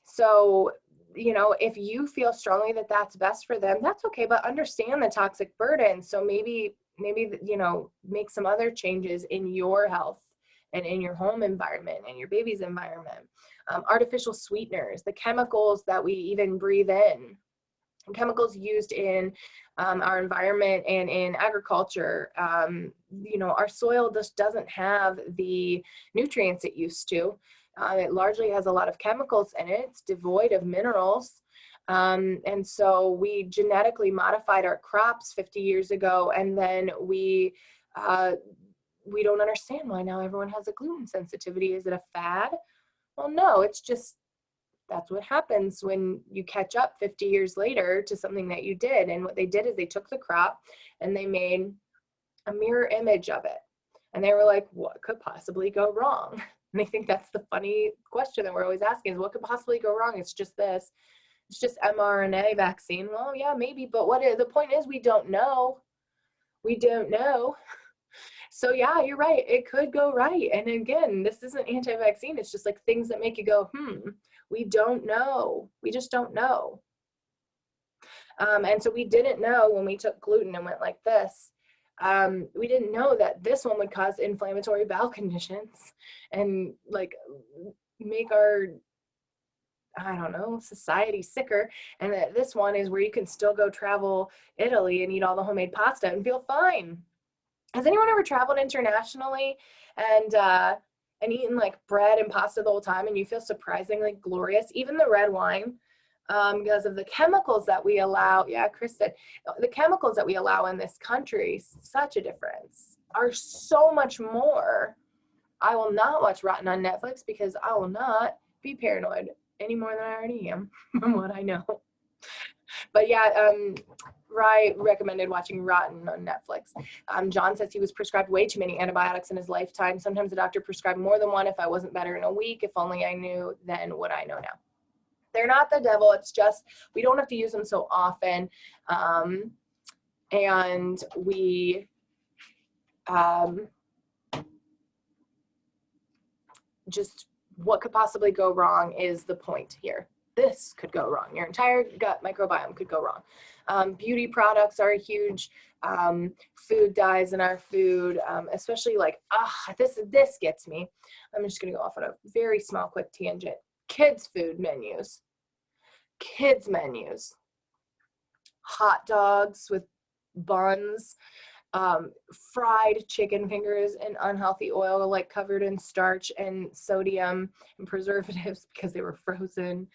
So, you know, if you feel strongly that that's best for them, that's okay, but understand the toxic burden. So maybe, you know, make some other changes in your health and in your home environment and your baby's environment. Artificial sweeteners, the chemicals that we even breathe in, chemicals used in our environment and in agriculture. You know, our soil just doesn't have the nutrients it used to. It largely has a lot of chemicals in it. It's devoid of minerals. And so we genetically modified our crops 50 years ago, and then we don't understand why now everyone has a gluten sensitivity. Is it a fad? Well, no, it's just, that's what happens when you catch up 50 years later to something that you did. And what they did is they took the crop and they made a mirror image of it. And they were like, what could possibly go wrong? And I think that's the funny question that we're always asking is, what could possibly go wrong? It's just this. It's just mRNA vaccine. Well, yeah, maybe. But the point is, we don't know. We don't know. So yeah, you're right. It could go right. And again, this isn't anti-vaccine. It's just like things that make you go, we don't know. We just don't know. And so we didn't know when we took gluten and went like this. We didn't know that this one would cause inflammatory bowel conditions and like make our, I don't know, society sicker. And that this one is where you can still go travel Italy and eat all the homemade pasta and feel fine. Has anyone ever traveled internationally and eaten like bread and pasta the whole time and you feel surprisingly glorious? Even the red wine, because of the chemicals that we allow. Yeah, Kristen, the chemicals that we allow in this country, such a difference, are so much more. I will not watch Rotten on Netflix because I will not be paranoid any more than I already am from what I know. But yeah, Rye recommended watching Rotten on Netflix. John says he was prescribed way too many antibiotics in his lifetime. Sometimes the doctor prescribed more than one if I wasn't better in a week. If only I knew then what I know now. They're not the devil. It's just we don't have to use them so often. And we just what could possibly go wrong is the point here. This could go wrong. Your entire gut microbiome could go wrong. Beauty products are a huge food dyes in our food, especially like, this gets me. I'm just going to go off on a very small, quick tangent. Kids' food menus. Kids' menus. Hot dogs with buns. Fried chicken fingers in unhealthy oil, like covered in starch and sodium and preservatives because they were frozen.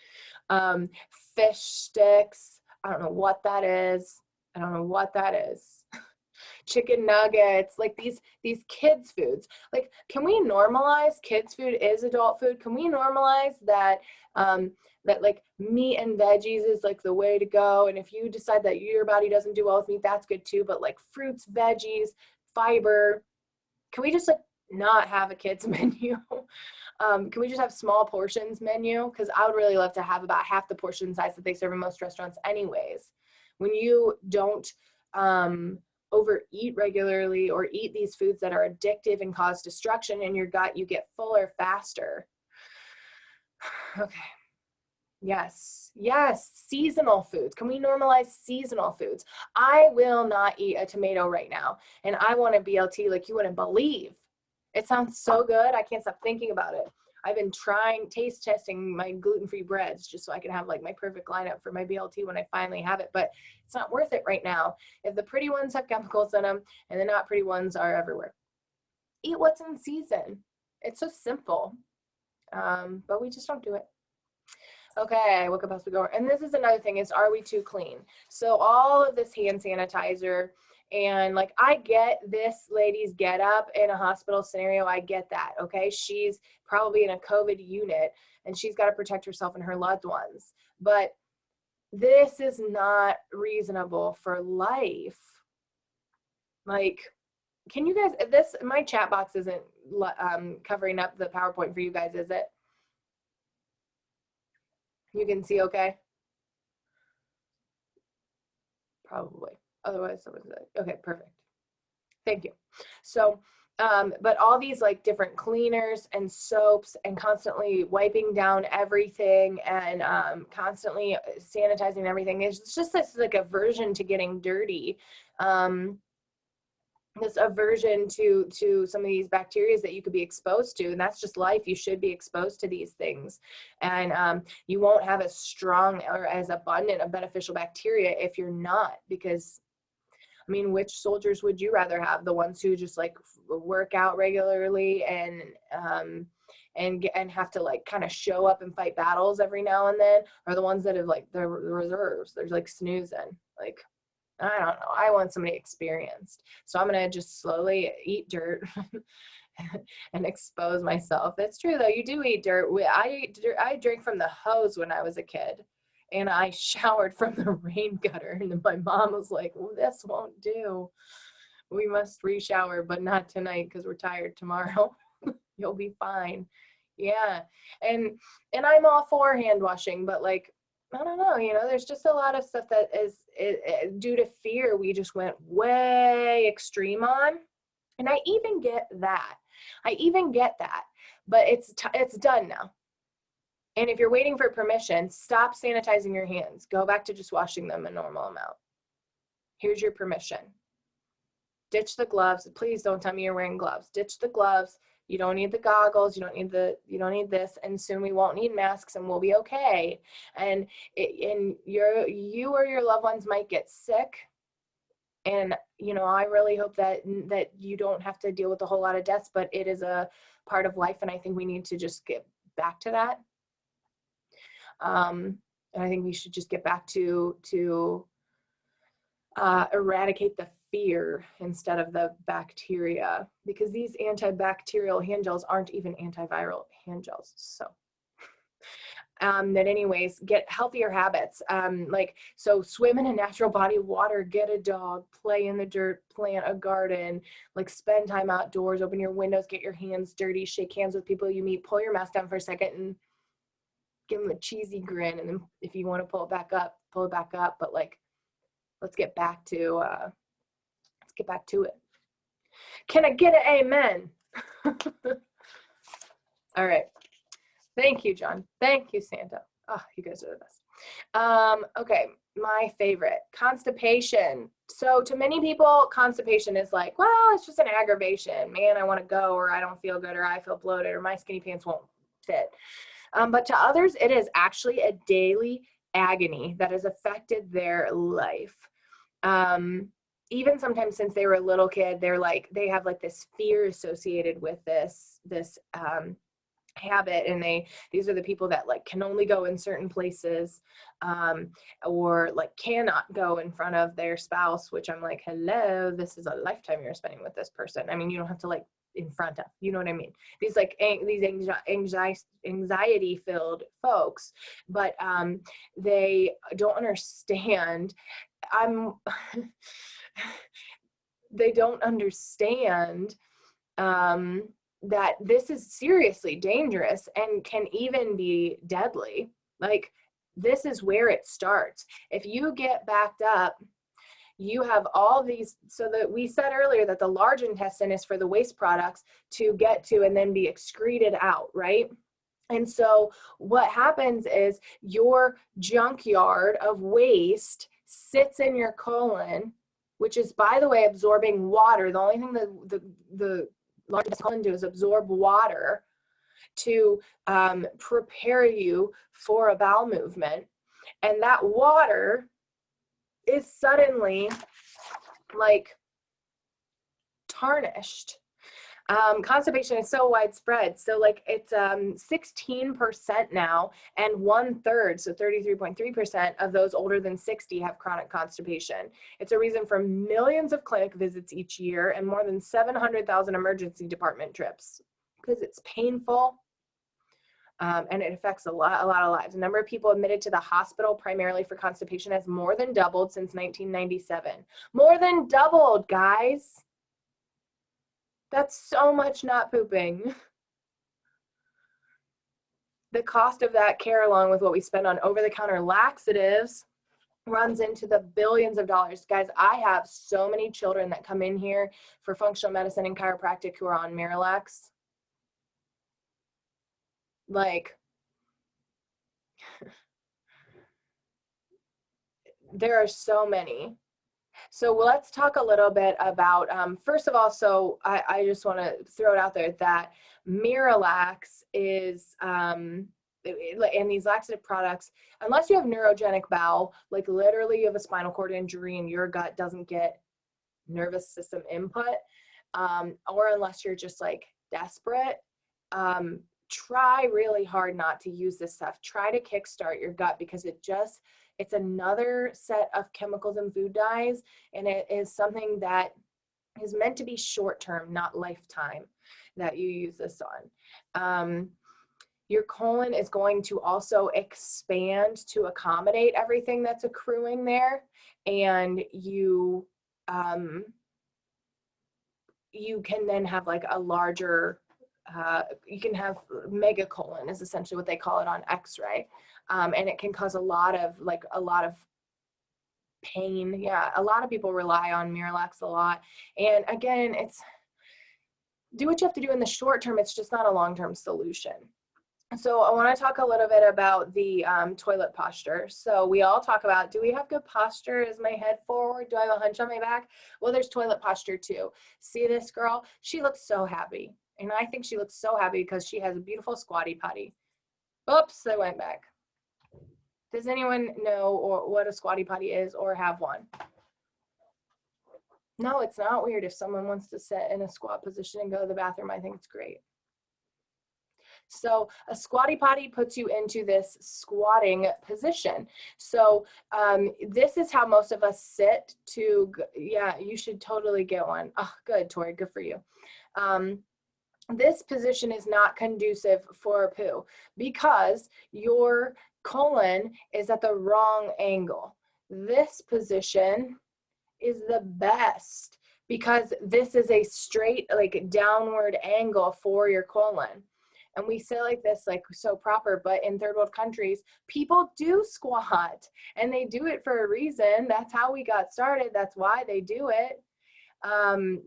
Fish sticks. I don't know what that is. Chicken nuggets, like these kids foods. Like, can we normalize kids food is adult food? Can we normalize that that like meat and veggies is like the way to go? And if you decide that your body doesn't do well with meat, that's good too. But like fruits, veggies, fiber, can we just like not have a kids menu? Can we just have small portions menu? Because I would really love to have about half the portion size that they serve in most restaurants anyways. When you don't overeat regularly or eat these foods that are addictive and cause destruction in your gut, you get fuller faster. Okay. Yes. Seasonal foods. Can we normalize seasonal foods? I will not eat a tomato right now, and I want a BLT like you wouldn't believe. It sounds so good. I can't stop thinking about it. I've been taste testing my gluten-free breads just so I can have like my perfect lineup for my BLT when I finally have it, but it's not worth it right now. If the pretty ones have chemicals in them and the not pretty ones are everywhere. Eat what's in season. It's so simple, but we just don't do it. Okay, what could possibly go wrong? And this is another thing is, are we too clean? So all of this hand sanitizer and like, I get this lady's get up in a hospital scenario. I get that, okay? She's probably in a COVID unit and she's got to protect herself and her loved ones. But this is not reasonable for life. Like, can you guys, my chat box isn't covering up the PowerPoint for you guys, is it? You can see okay? Probably. Otherwise, someone's like, okay, perfect. Thank you. So, but all these like different cleaners and soaps and constantly wiping down everything and constantly sanitizing everything. It's just this like aversion to getting dirty. This aversion to some of these bacteria that you could be exposed to, and that's just life. You should be exposed to these things, and you won't have as strong or as abundant of beneficial bacteria if you're not, because I mean, which soldiers would you rather have? The ones who just like work out regularly and have to like kind of show up and fight battles every now and then, or the ones that have like the reserves, there's like snoozing? Like, I don't know. I want somebody experienced. So I'm going to just slowly eat dirt and expose myself. That's true, though. You do eat dirt. I drank from the hose when I was a kid, and I showered from the rain gutter. And my mom was like, well, this won't do. We must re-shower, but not tonight because we're tired tomorrow. You'll be fine. Yeah. And I'm all for hand washing, but like, I don't know, there's just a lot of stuff that is due to fear we just went way extreme on. And I even get that. But it's done now. And if you're waiting for permission, stop sanitizing your hands. Go back to just washing them a normal amount. Here's your permission. Ditch the gloves. Please don't tell me you're wearing gloves. Ditch the gloves. You don't need the goggles. You don't need this. And soon we won't need masks and we'll be okay. And you or your loved ones might get sick. And, you know, I really hope that you don't have to deal with a whole lot of deaths, but it is a part of life. And I think we need to just get back to that. And I think we should just get back to eradicate the fear instead of the bacteria, because these antibacterial hand gels aren't even antiviral hand gels. So that anyways, get healthier habits. So swim in a natural body of water, get a dog, play in the dirt, plant a garden, like spend time outdoors, open your windows, get your hands dirty, shake hands with people you meet, pull your mask down for a second and give them a cheesy grin. And then if you want to pull it back up, pull it back up. But like, let's get back to it. Can I get an amen? All right. Thank you, John. Thank you, Santa. Oh, you guys are the best. Okay, my favorite, constipation. So to many people, constipation is like, well, it's just an aggravation. Man, I want to go, or I don't feel good, or I feel bloated, or my skinny pants won't fit. But to others, it is actually a daily agony that has affected their life. Even sometimes since they were a little kid, they have like this fear associated with this habit, and these are the people that like can only go in certain places, or like cannot go in front of their spouse, which I'm like, hello, this is a lifetime you're spending with this person. I mean, you don't have to like in front of, you know what I mean? These like anxiety filled folks, but they don't understand. They don't understand that this is seriously dangerous and can even be deadly. Like, this is where it starts. If you get backed up, you have all these, so that we said earlier that the large intestine is for the waste products to get to and then be excreted out, right? And so what happens is your junkyard of waste sits in your colon, which is, by the way, absorbing water. The only thing that the large intestine do is absorb water to prepare you for a bowel movement. And that water is suddenly like tarnished. Constipation is so widespread. So like it's 16% now, and 1/3, so 33.3% of those older than 60 have chronic constipation. It's a reason for millions of clinic visits each year and more than 700,000 emergency department trips, because it's painful. And it affects a lot of lives. The number of people admitted to the hospital primarily for constipation has more than doubled since 1997. More than doubled, guys. That's so much not pooping. The cost of that care, along with what we spend on over-the-counter laxatives, runs into the billions of dollars. Guys, I have so many children that come in here for functional medicine and chiropractic who are on Miralax. Like, there are so many. So let's talk a little bit about, first of all, so I just want to throw it out there that Miralax is, and these laxative products, unless you have neurogenic bowel, like literally you have a spinal cord injury and your gut doesn't get nervous system input, or unless you're just like desperate, try really hard not to use this stuff. Try to kickstart your gut, because it's another set of chemicals and food dyes, and it is something that is meant to be short-term, not lifetime, that you use this on. Your colon is going to also expand to accommodate everything that's accruing there, and you can then have like a larger, you can have megacolon is essentially what they call it on x-ray. And it can cause a lot of pain. Yeah, a lot of people rely on Miralax a lot. And again, do what you have to do in the short term. It's just not a long-term solution. So I want to talk a little bit about the toilet posture. So we all talk about, do we have good posture? Is my head forward? Do I have a hunch on my back? Well, there's toilet posture too. See this girl? She looks so happy. And I think she looks so happy because she has a beautiful squatty potty. Oops, I went back. Does anyone know what a squatty potty is or have one? No, it's not weird. If someone wants to sit in a squat position and go to the bathroom, I think it's great. So a squatty potty puts you into this squatting position. So this is how most of us sit to, yeah, you should totally get one. Oh, good, Tori, good for you. This position is not conducive for poo because your colon is at the wrong angle. This position is the best because this is a straight, like downward angle for your colon. And we say like this, like so proper, but in third world countries, people do squat and they do it for a reason. That's how we got started. That's why they do it.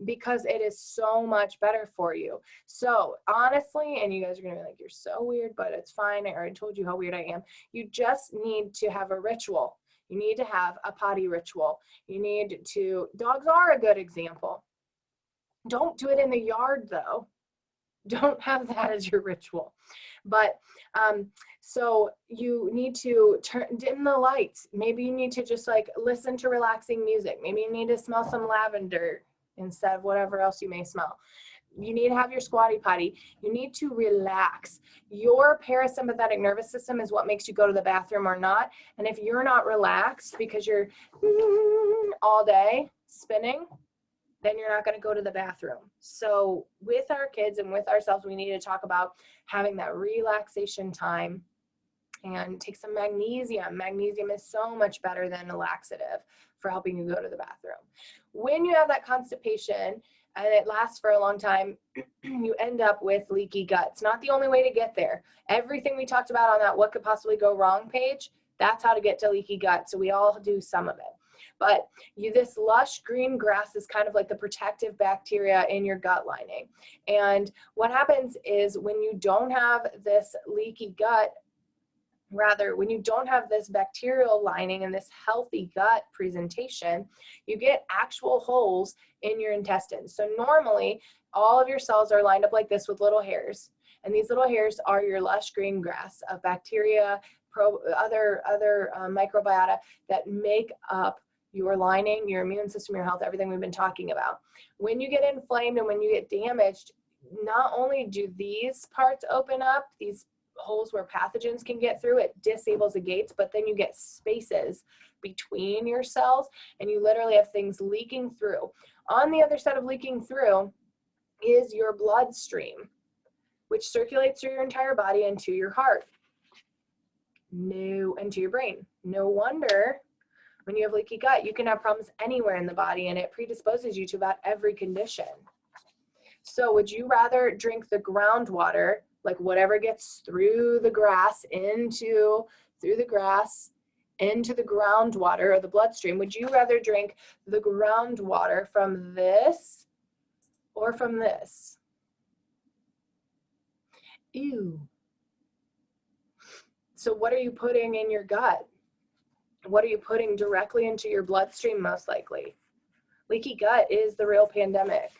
Because it is so much better for you. So honestly, and you guys are gonna be like, you're so weird, but it's fine. I already told you how weird I am. You just need to have a ritual. You need to have a potty ritual. You need to, dogs are a good example. Don't do it in the yard though. Don't have that as your ritual. But so you need to dim the lights. Maybe you need to just like listen to relaxing music. Maybe you need to smell some lavender instead of whatever else you may smell. You need to have your squatty potty. You need to relax. Your parasympathetic nervous system is what makes you go to the bathroom or not. And if you're not relaxed because you're all day spinning, then you're not going to go to the bathroom. So with our kids and with ourselves, we need to talk about having that relaxation time and take some magnesium. Magnesium is so much better than a laxative for helping you go to the bathroom. When you have that constipation and it lasts for a long time, you end up with leaky gut. It's not the only way to get there. Everything we talked about on that what could possibly go wrong page, that's how to get to leaky gut. So we all do some of it. But this lush green grass is kind of like the protective bacteria in your gut lining. And what happens is when you don't have this leaky gut, rather, when you don't have this bacterial lining and this healthy gut presentation, you get actual holes in your intestines. So normally, all of your cells are lined up like this with little hairs. And these little hairs are your lush green grass of bacteria, other microbiota that make up your lining, your immune system, your health, everything we've been talking about. When you get inflamed and when you get damaged, not only do these parts open up, these holes where pathogens can get through, it disables the gates, but then you get spaces between your cells and you literally have things leaking through. On the other side of leaking through is your bloodstream, which circulates through your entire body and to your heart. And to your brain. No wonder when you have leaky gut, you can have problems anywhere in the body and it predisposes you to about every condition. So would you rather drink the groundwater, like whatever gets through the grass into the groundwater or the bloodstream? Would you rather drink the groundwater from this or from this? Ew. So what are you putting in your gut? What are you putting directly into your bloodstream most likely? Leaky gut is the real pandemic.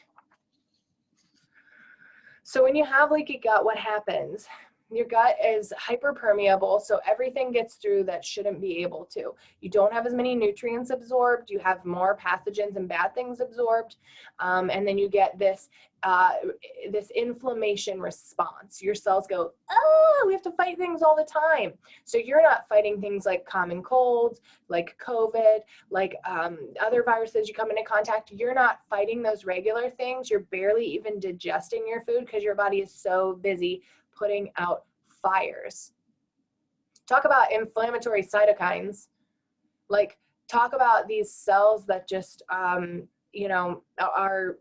So when you have leaky gut, what happens? Your gut is hyperpermeable, so everything gets through that shouldn't be able to. You don't have as many nutrients absorbed, you have more pathogens and bad things absorbed, and then you get this inflammation response. Your cells go, oh, we have to fight things all the time. So you're not fighting things like common colds, like COVID, like other viruses you come into contact. You're not fighting those regular things. You're barely even digesting your food because your body is so busy putting out fires. Talk about inflammatory cytokines. Like, talk about these cells that just, are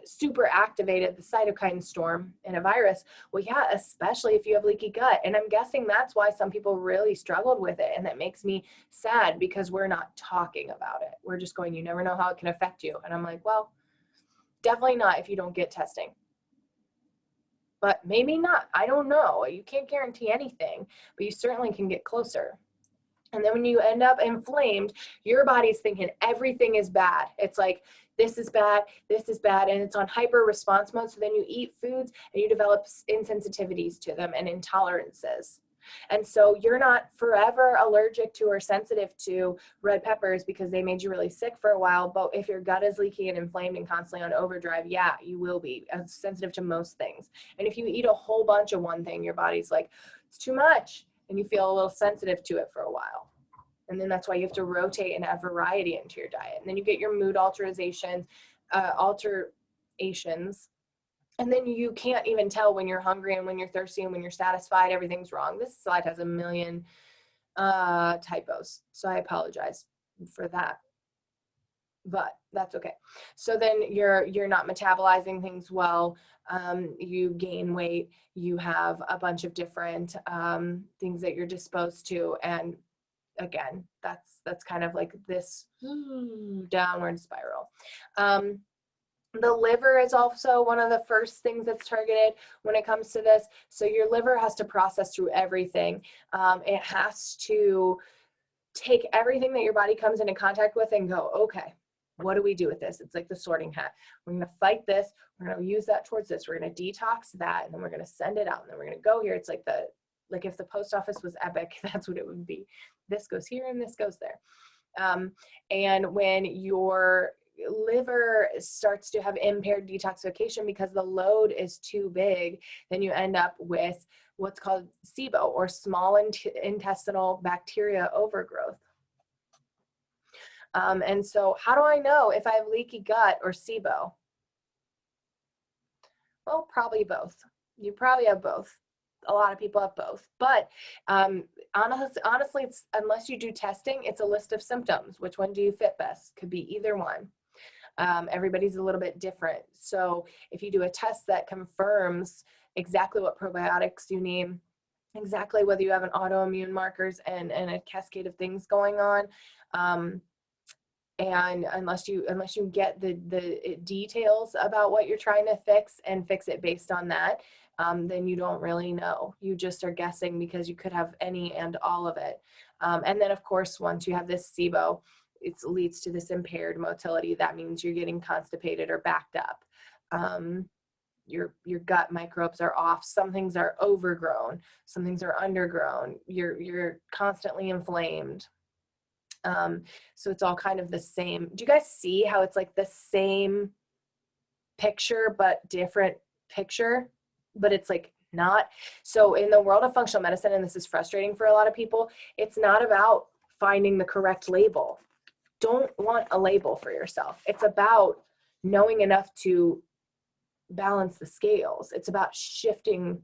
super activated, the cytokine storm in a virus. Well, yeah, especially if you have leaky gut. And I'm guessing that's why some people really struggled with it. And that makes me sad because we're not talking about it. We're just going, you never know how it can affect you. And I'm like, well, definitely not if you don't get testing. But maybe not. I don't know. You can't guarantee anything, but you certainly can get closer. And then when you end up inflamed, your body's thinking everything is bad. It's like, this is bad, and it's on hyper response mode. So then you eat foods and you develop insensitivities to them and intolerances. And so you're not forever allergic to or sensitive to red peppers because they made you really sick for a while. But if your gut is leaky and inflamed and constantly on overdrive, yeah, you will be sensitive to most things. And if you eat a whole bunch of one thing, your body's like, it's too much. And you feel a little sensitive to it for a while. And then that's why you have to rotate and add variety into your diet. And then you get your mood alterations. And then you can't even tell when you're hungry and when you're thirsty and when you're satisfied. Everything's wrong. This slide has a million typos, so I apologize for that, but that's okay. So then you're not metabolizing things well. You gain weight. You have a bunch of different things that you're disposed to, and again, that's kind of like this downward spiral. The liver is also one of the first things that's targeted when it comes to this. So your liver has to process through everything. It has to take everything that your body comes into contact with and go, okay, what do we do with this? It's like the sorting hat. We're going to fight this. We're going to use that towards this. We're going to detox that, and then we're going to send it out, and then we're going to go here. It's like if the post office was epic, that's what it would be. This goes here and this goes there. And when your liver starts to have impaired detoxification because the load is too big, then you end up with what's called SIBO, or small intestinal bacteria overgrowth. And so how do I know if I have leaky gut or SIBO? Well, probably both. You probably have both. A lot of people have both, but honestly, it's, unless you do testing, it's a list of symptoms. Which one do you fit best? Could be either one. Everybody's a little bit different. So if you do a test that confirms exactly what probiotics you need, exactly whether you have an autoimmune markers and a cascade of things going on, and unless you get the details about what you're trying to fix and fix it based on that, then you don't really know. You just are guessing because you could have any and all of it. And then of course, once you have this SIBO, it leads to this impaired motility. That means you're getting constipated or backed up. Your gut microbes are off. Some things are overgrown. Some things are undergrown. You're constantly inflamed. So it's all kind of the same. Do you guys see how it's like the same picture, but different picture, but it's like not? So in the world of functional medicine, and this is frustrating for a lot of people, it's not about finding the correct label. Don't want a label for yourself. It's about knowing enough to balance the scales. It's about shifting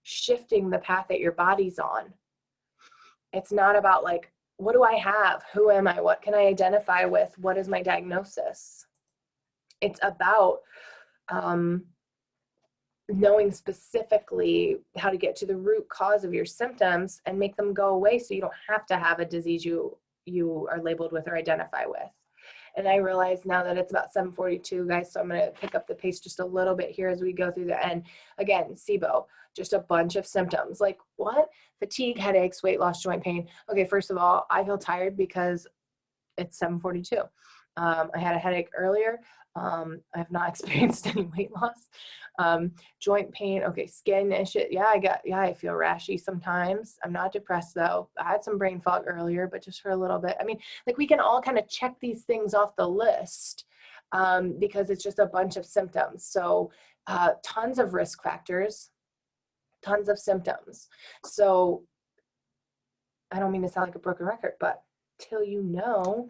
the path that your body's on. It's not about like, what do I have? Who am I? What can I identify with? What is my diagnosis? It's about knowing specifically how to get to the root cause of your symptoms and make them go away so you don't have to have a disease you are labeled with or identify with. And I realize now that it's about 7:42, guys, so I'm going to pick up the pace just a little bit here as we go through the end. Again, SIBO, just a bunch of symptoms. Like what? Fatigue, headaches, weight loss, joint pain. Okay, first of all, I feel tired because it's 7:42. I had a headache earlier. I have not experienced any weight loss. Joint pain, okay, skin issue. Yeah, I feel rashy sometimes. I'm not depressed though. I had some brain fog earlier, but just for a little bit. I mean, like we can all kind of check these things off the list because it's just a bunch of symptoms. So tons of risk factors, tons of symptoms. So I don't mean to sound like a broken record, but till you know,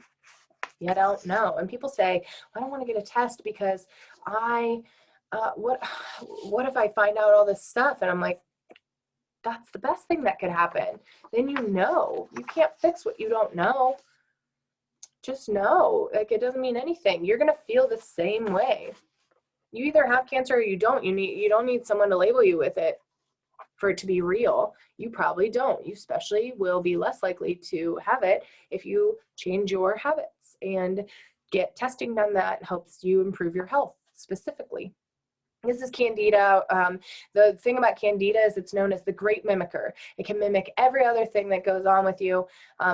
you don't know. And people say, I don't want to get a test because what if I find out all this stuff? And I'm like, that's the best thing that could happen. Then you know. You can't fix what you don't know. Just know. Like it doesn't mean anything. You're gonna feel the same way. You either have cancer or you don't. You don't need someone to label you with it for it to be real. You probably don't. You especially will be less likely to have it if you change your habits and get testing done that helps you improve your health specifically. This is Candida. The thing about Candida is it's known as the great mimicker. It can mimic every other thing that goes on with you.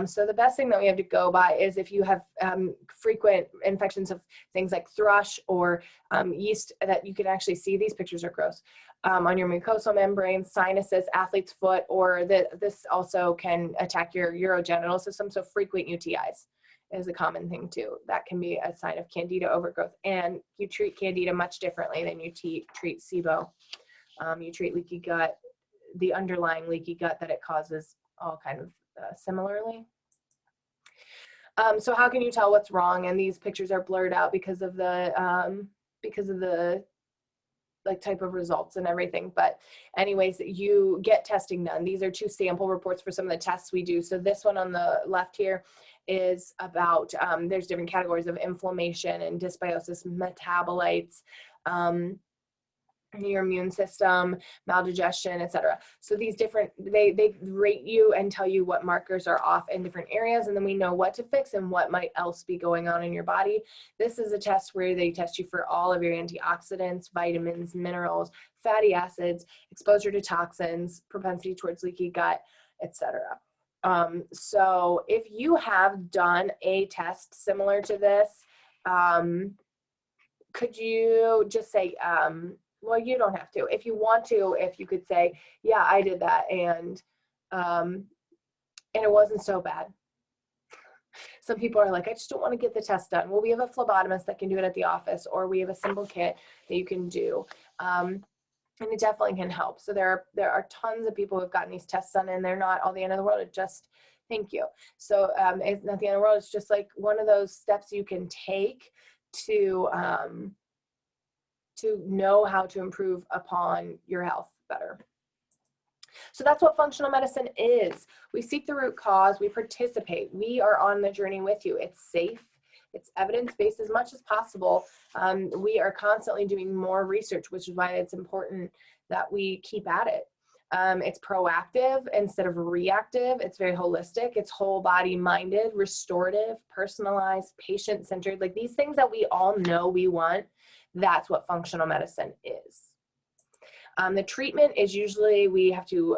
So the best thing that we have to go by is if you have frequent infections of things like thrush or yeast that you can actually see, these pictures are gross, on your mucosal membrane, sinuses, athlete's foot, or this also can attack your urogenital system. So frequent UTIs is a common thing too. That can be a sign of candida overgrowth. And you treat candida much differently than you treat SIBO. You treat leaky gut, the underlying leaky gut that it causes, all kind of similarly. So how can you tell what's wrong? And these pictures are blurred out because of the like type of results and everything. But anyways, you get testing done. These are 2 sample reports for some of the tests we do. So this one on the left here is about, there's different categories of inflammation and dysbiosis, metabolites, your immune system, maldigestion, etc. So these different, they rate you and tell you what markers are off in different areas, and then we know what to fix and what might else be going on in your body. This is a test where they test you for all of your antioxidants, vitamins, minerals, fatty acids, exposure to toxins, propensity towards leaky gut, etc. So if you have done a test similar to this, could you just say, well, you don't have to. If you want to, if you could say, yeah, I did that, and it wasn't so bad. Some people are like, I just don't want to get the test done. Well, we have a phlebotomist that can do it at the office, or we have a simple kit that you can do. And it definitely can help. So there are tons of people who have gotten these tests done, and they're not all the end of the world. It just, thank you. So it's not the end of the world. It's just like one of those steps you can take to know how to improve upon your health better. So that's what functional medicine is. We seek the root cause, we participate, we are on the journey with you. It's safe, it's evidence-based as much as possible. We are constantly doing more research, which is why it's important that we keep at it. It's proactive instead of reactive. It's very holistic. It's whole body minded, restorative, personalized, patient-centered, like these things that we all know we want. That's what functional medicine is. The treatment is usually we have to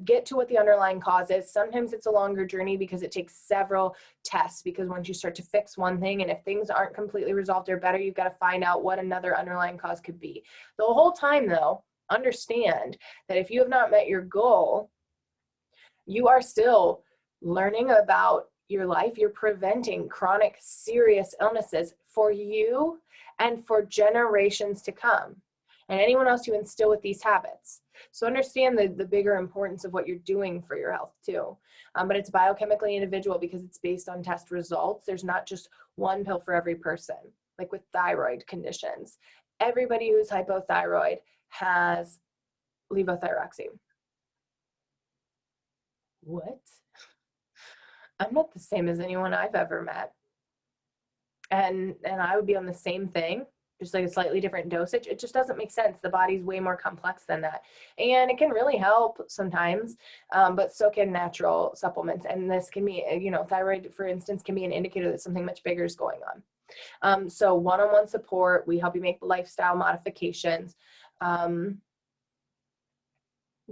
get to what the underlying cause is. Sometimes it's a longer journey because it takes several tests, because once you start to fix one thing, and if things aren't completely resolved or better, you've got to find out what another underlying cause could be. The whole time though, understand that if you have not met your goal, you are still learning about your life. You're preventing chronic, serious illnesses for you and for generations to come, and anyone else you instill with these habits. So understand the bigger importance of what you're doing for your health too. But it's biochemically individual because it's based on test results. There's not just one pill for every person, like with thyroid conditions. Everybody who's hypothyroid has levothyroxine. What? I'm not the same as anyone I've ever met. And I would be on the same thing, just like a slightly different dosage. It just doesn't make sense. The body's way more complex than that. And it can really help sometimes, but so can natural supplements. And this can be, thyroid, for instance, can be an indicator that something much bigger is going on. So one-on-one support, we help you make lifestyle modifications.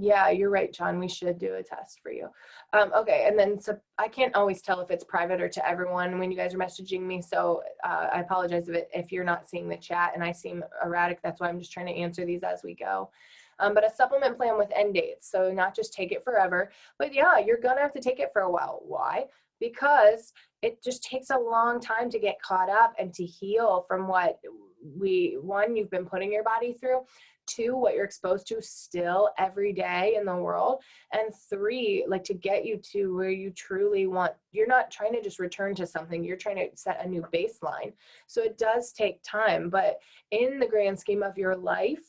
Yeah, you're right, John. We should do a test for you. Okay, and then so I can't always tell if it's private or to everyone when you guys are messaging me. So I apologize if you're not seeing the chat and I seem erratic. That's why I'm just trying to answer these as we go. But a supplement plan with end dates. So not just take it forever, but yeah, you're gonna have to take it for a while. Why? Because it just takes a long time to get caught up and to heal from what you've been putting your body through. 2, what you're exposed to still every day in the world. And 3, like to get you to where you truly want, you're not trying to just return to something, you're trying to set a new baseline. So it does take time, but in the grand scheme of your life,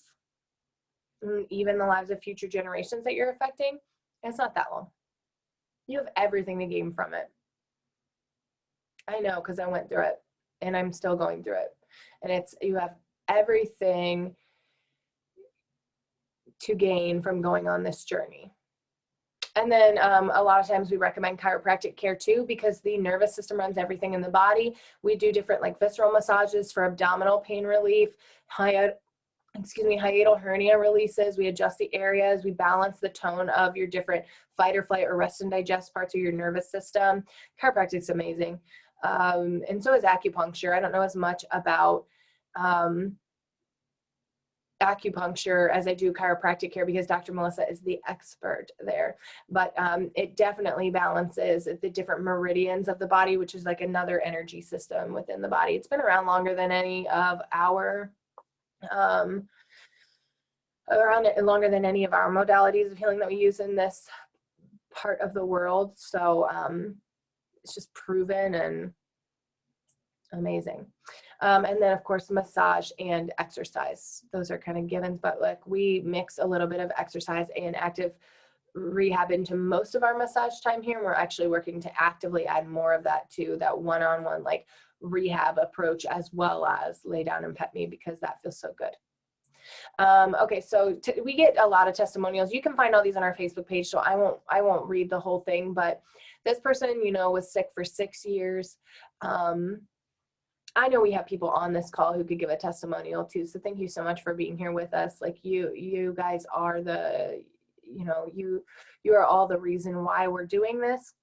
even the lives of future generations that you're affecting, it's not that long. You have everything to gain from it. I know, because I went through it and I'm still going through it. And you have everything to gain from going on this journey. And then a lot of times we recommend chiropractic care too, because the nervous system runs everything in the body. We do different like visceral massages for abdominal pain relief, hiatal hernia releases. We adjust the areas. We balance the tone of your different fight or flight or rest and digest parts of your nervous system. Chiropractic is amazing. And so is acupuncture. I don't know as much about acupuncture as I do chiropractic care, because Dr. Melissa is the expert there. But it definitely balances the different meridians of the body, which is like another energy system within the body. It's been around longer than any of our longer than any of our modalities of healing that we use in this part of the world. So it's just proven and amazing. And then of course, massage and exercise. Those are kind of givens, but like we mix a little bit of exercise and active rehab into most of our massage time here. And we're actually working to actively add more of that to that one-on-one like rehab approach, as well as lay down and pet me, because that feels so good. Okay, so we get a lot of testimonials. You can find all these on our Facebook page, so I won't read the whole thing, but this person, you know, was sick for 6 years. I know we have people on this call who could give a testimonial too, so thank you so much for being here with us. Like you guys are the, you know, you are all the reason why we're doing this,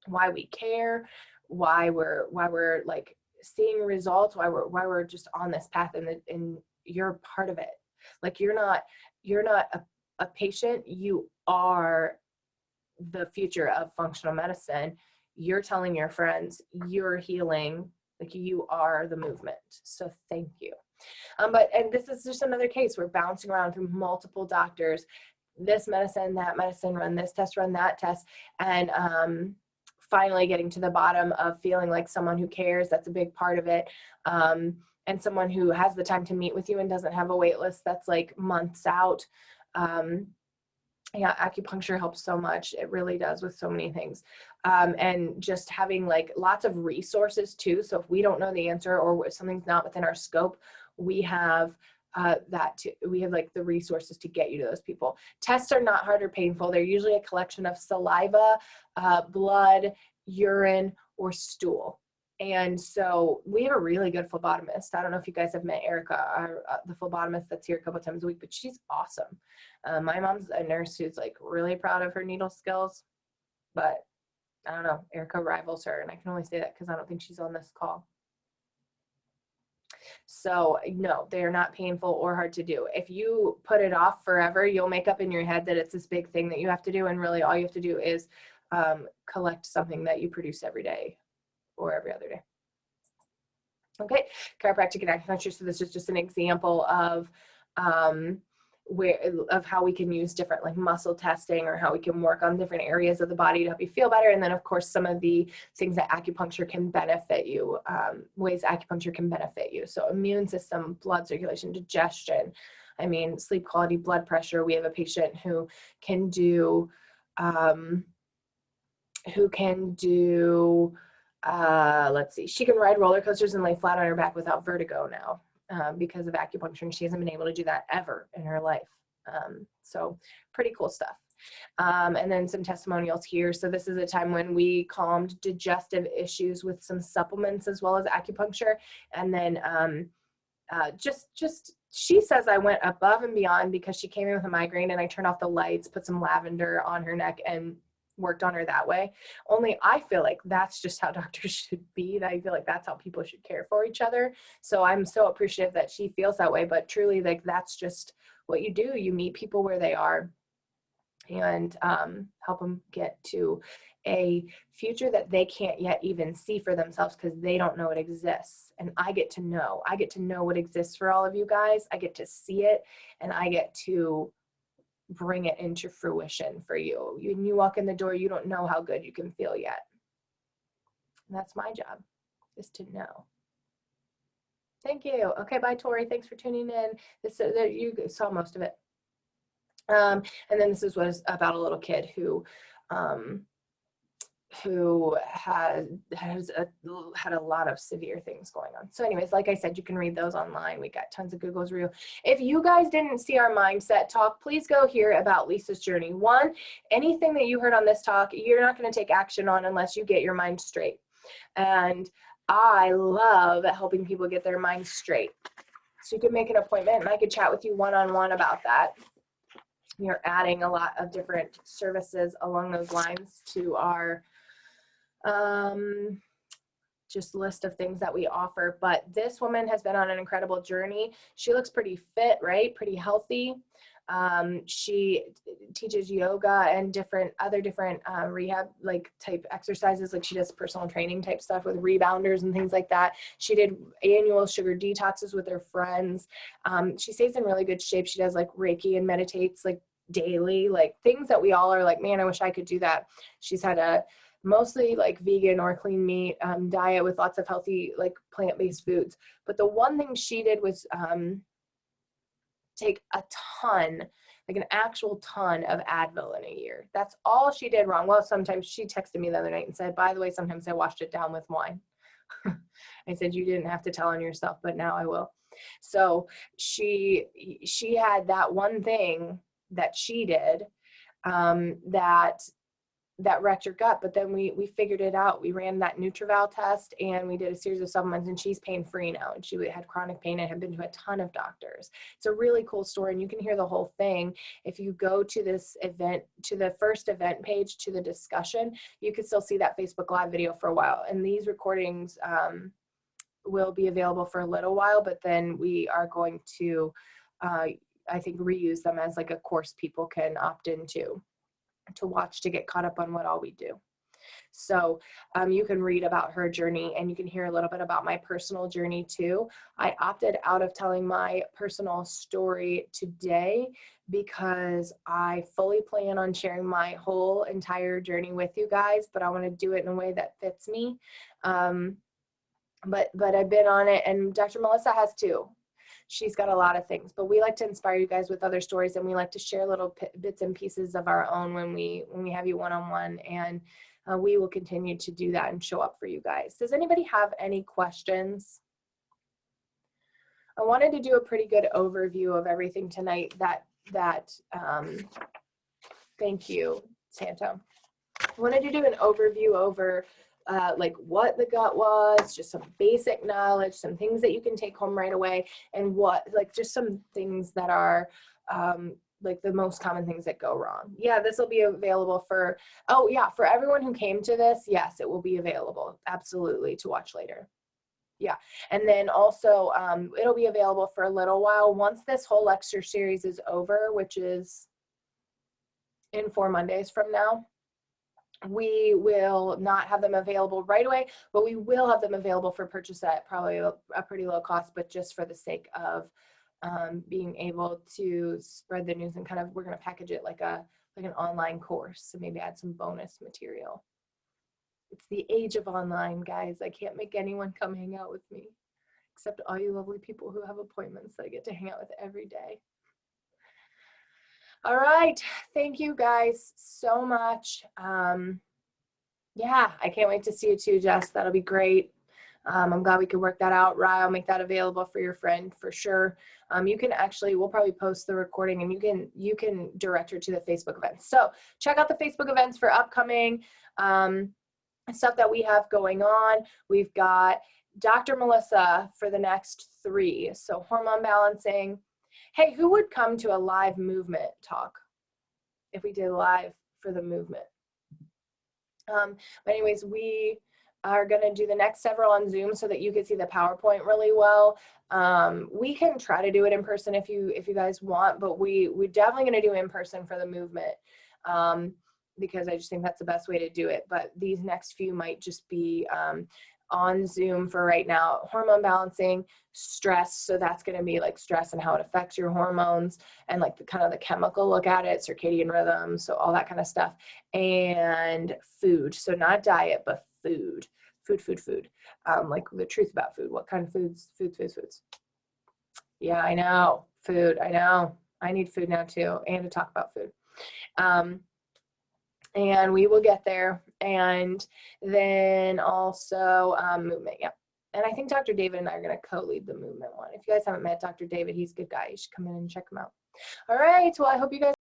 why we care, why we're like seeing results, why we're just on this path, and you're part of it. Like you're not a patient, you are the future of functional medicine. You're telling your friends, you're healing, like you are the movement. So thank you. And this is just another case. We're bouncing around through multiple doctors, this medicine, that medicine, run this test, run that test, and finally getting to the bottom of feeling like someone who cares. That's a big part of it. And someone who has the time to meet with you and doesn't have a wait list that's like months out. Yeah, acupuncture helps so much. It really does with so many things. And just having like lots of resources too. So if we don't know the answer or if something's not within our scope, we have we have like the resources to get you to those people. Tests are not hard or painful. They're usually a collection of saliva, blood, urine, or stool. And so we have a really good phlebotomist. I don't know if you guys have met Erica, the phlebotomist that's here a couple times a week, but she's awesome. My mom's a nurse who's like really proud of her needle skills, but I don't know, Erica rivals her. And I can only say that because I don't think she's on this call. So no, they're not painful or hard to do. If you put it off forever, you'll make up in your head that it's this big thing that you have to do. And really all you have to do is collect something that you produce every day or every other day. Okay, chiropractic and acupuncture. So this is just an example of how we can use different like muscle testing, or how we can work on different areas of the body to help you feel better. And then of course, some of the things that acupuncture can benefit you, ways acupuncture can benefit you. So immune system, blood circulation, digestion, I mean, sleep quality, blood pressure. We have a patient who can do, let's see, she can ride roller coasters and lay flat on her back without vertigo now because of acupuncture, and she hasn't been able to do that ever in her life. So pretty cool stuff. And then some testimonials here. So this is a time when we calmed digestive issues with some supplements as well as acupuncture. And then she says I went above and beyond because she came in with a migraine and I turned off the lights, put some lavender on her neck, and worked on her that way. Only I feel like that's just how doctors should be. I feel like that's how people should care for each other. So I'm so appreciative that she feels that way, but truly like that's just what you do. You meet people where they are and help them get to a future that they can't yet even see for themselves because they don't know it exists. And I get to know what exists for all of you guys. I get to see it, and I get to bring it into fruition for you. When you walk in the door, you don't know how good you can feel yet. And that's my job, is to know. Thank you. Okay, bye, Tori. Thanks for tuning in. You saw most of it. And then this was about a little kid who had a lot of severe things going on. So anyways, like I said, you can read those online. We got tons of Google's real. If you guys didn't see our mindset talk, please go hear about Lisa's journey. One, anything that you heard on this talk, you're not going to take action on unless you get your mind straight. And I love helping people get their mind straight. So you can make an appointment and I could chat with you one-on-one about that. You're adding a lot of different services along those lines to our just list of things that we offer. But this woman has been on an incredible journey. She looks pretty fit, right? Pretty healthy. She teaches yoga and other different rehab like type exercises. Like she does personal training type stuff with rebounders and things like that. She did annual sugar detoxes with her friends. She stays in really good shape. She does like Reiki and meditates like daily, like things that we all are like, man, I wish I could do that. She's had a mostly like vegan or clean meat diet with lots of healthy like plant-based foods. But the one thing she did was take a ton, like an actual ton of Advil in a year. That's all she did wrong. Well, sometimes she texted me the other night and said, by the way, sometimes I washed it down with wine. I said, you didn't have to tell on yourself, but now I will. So she had that one thing that she did that wrecked your gut, but then we figured it out. We ran that NutrIval test and we did a series of supplements, and she's pain free now, and she had chronic pain and had been to a ton of doctors. It's a really cool story, and you can hear the whole thing if you go to this event, to the first event page, to the discussion. You can still see that Facebook Live video for a while, and these recordings will be available for a little while, but then we are going to I think reuse them as like a course people can opt into to watch to get caught up on what all we do. So you can read about her journey, and you can hear a little bit about my personal journey too. I opted out of telling my personal story today because I fully plan on sharing my whole entire journey with you guys, but I want to do it in a way that fits me. But I've been on it, and Dr. Melissa has too. She's got a lot of things, but we like to inspire you guys with other stories, and we like to share little bits and pieces of our own when we have you one-on-one, and we will continue to do that and show up for you guys. Does anybody have any questions? I wanted to do a pretty good overview of everything tonight. Thank you, Santo. I wanted to do an overview over like what the gut was, just some basic knowledge, some things that you can take home right away, and what, like just some things that are like the most common things that go wrong. Yeah, this will be available for, oh yeah, for everyone who came to this, yes, it will be available, absolutely, to watch later. Yeah, and then also it'll be available for a little while. Once this whole lecture series is over, which is in 4 Mondays from now, we will not have them available right away, but we will have them available for purchase at probably a pretty low cost, but just for the sake of being able to spread the news, and kind of, we're going to package it like an online course, so maybe add some bonus material. It's the age of online, guys. I can't make anyone come hang out with me, except all you lovely people who have appointments that I get to hang out with every day. All right, thank you guys so much. Yeah, I can't wait to see you too, Jess. That'll be great. I'm glad we could work that out. Rye, I'll make that available for your friend for sure. You can actually, we'll probably post the recording, and you can direct her to the Facebook events. So check out the Facebook events for upcoming stuff that we have going on. We've got Dr. Melissa for the next 3. So hormone balancing. Hey, who would come to a live movement talk if we did live for the movement? But anyways, we are going to do the next several on Zoom so that you can see the PowerPoint really well. We can try to do it in person if you guys want, but we're definitely going to do in person for the movement because I just think that's the best way to do it. But these next few might just be on Zoom for right now. Hormone balancing, stress, so that's going to be like stress and how it affects your hormones, and like the kind of the chemical look at it, circadian rhythm, so all that kind of stuff. And food, so not diet, but food. Like the truth about food. What kind of foods? Yeah, I know, food, I know. I need food now too, and to talk about food. And we will get there. And then also movement, yeah. And I think Dr. David and I are going to co-lead the movement one. If you guys haven't met Dr. David, he's a good guy. You should come in and check him out. All right, well, I hope you guys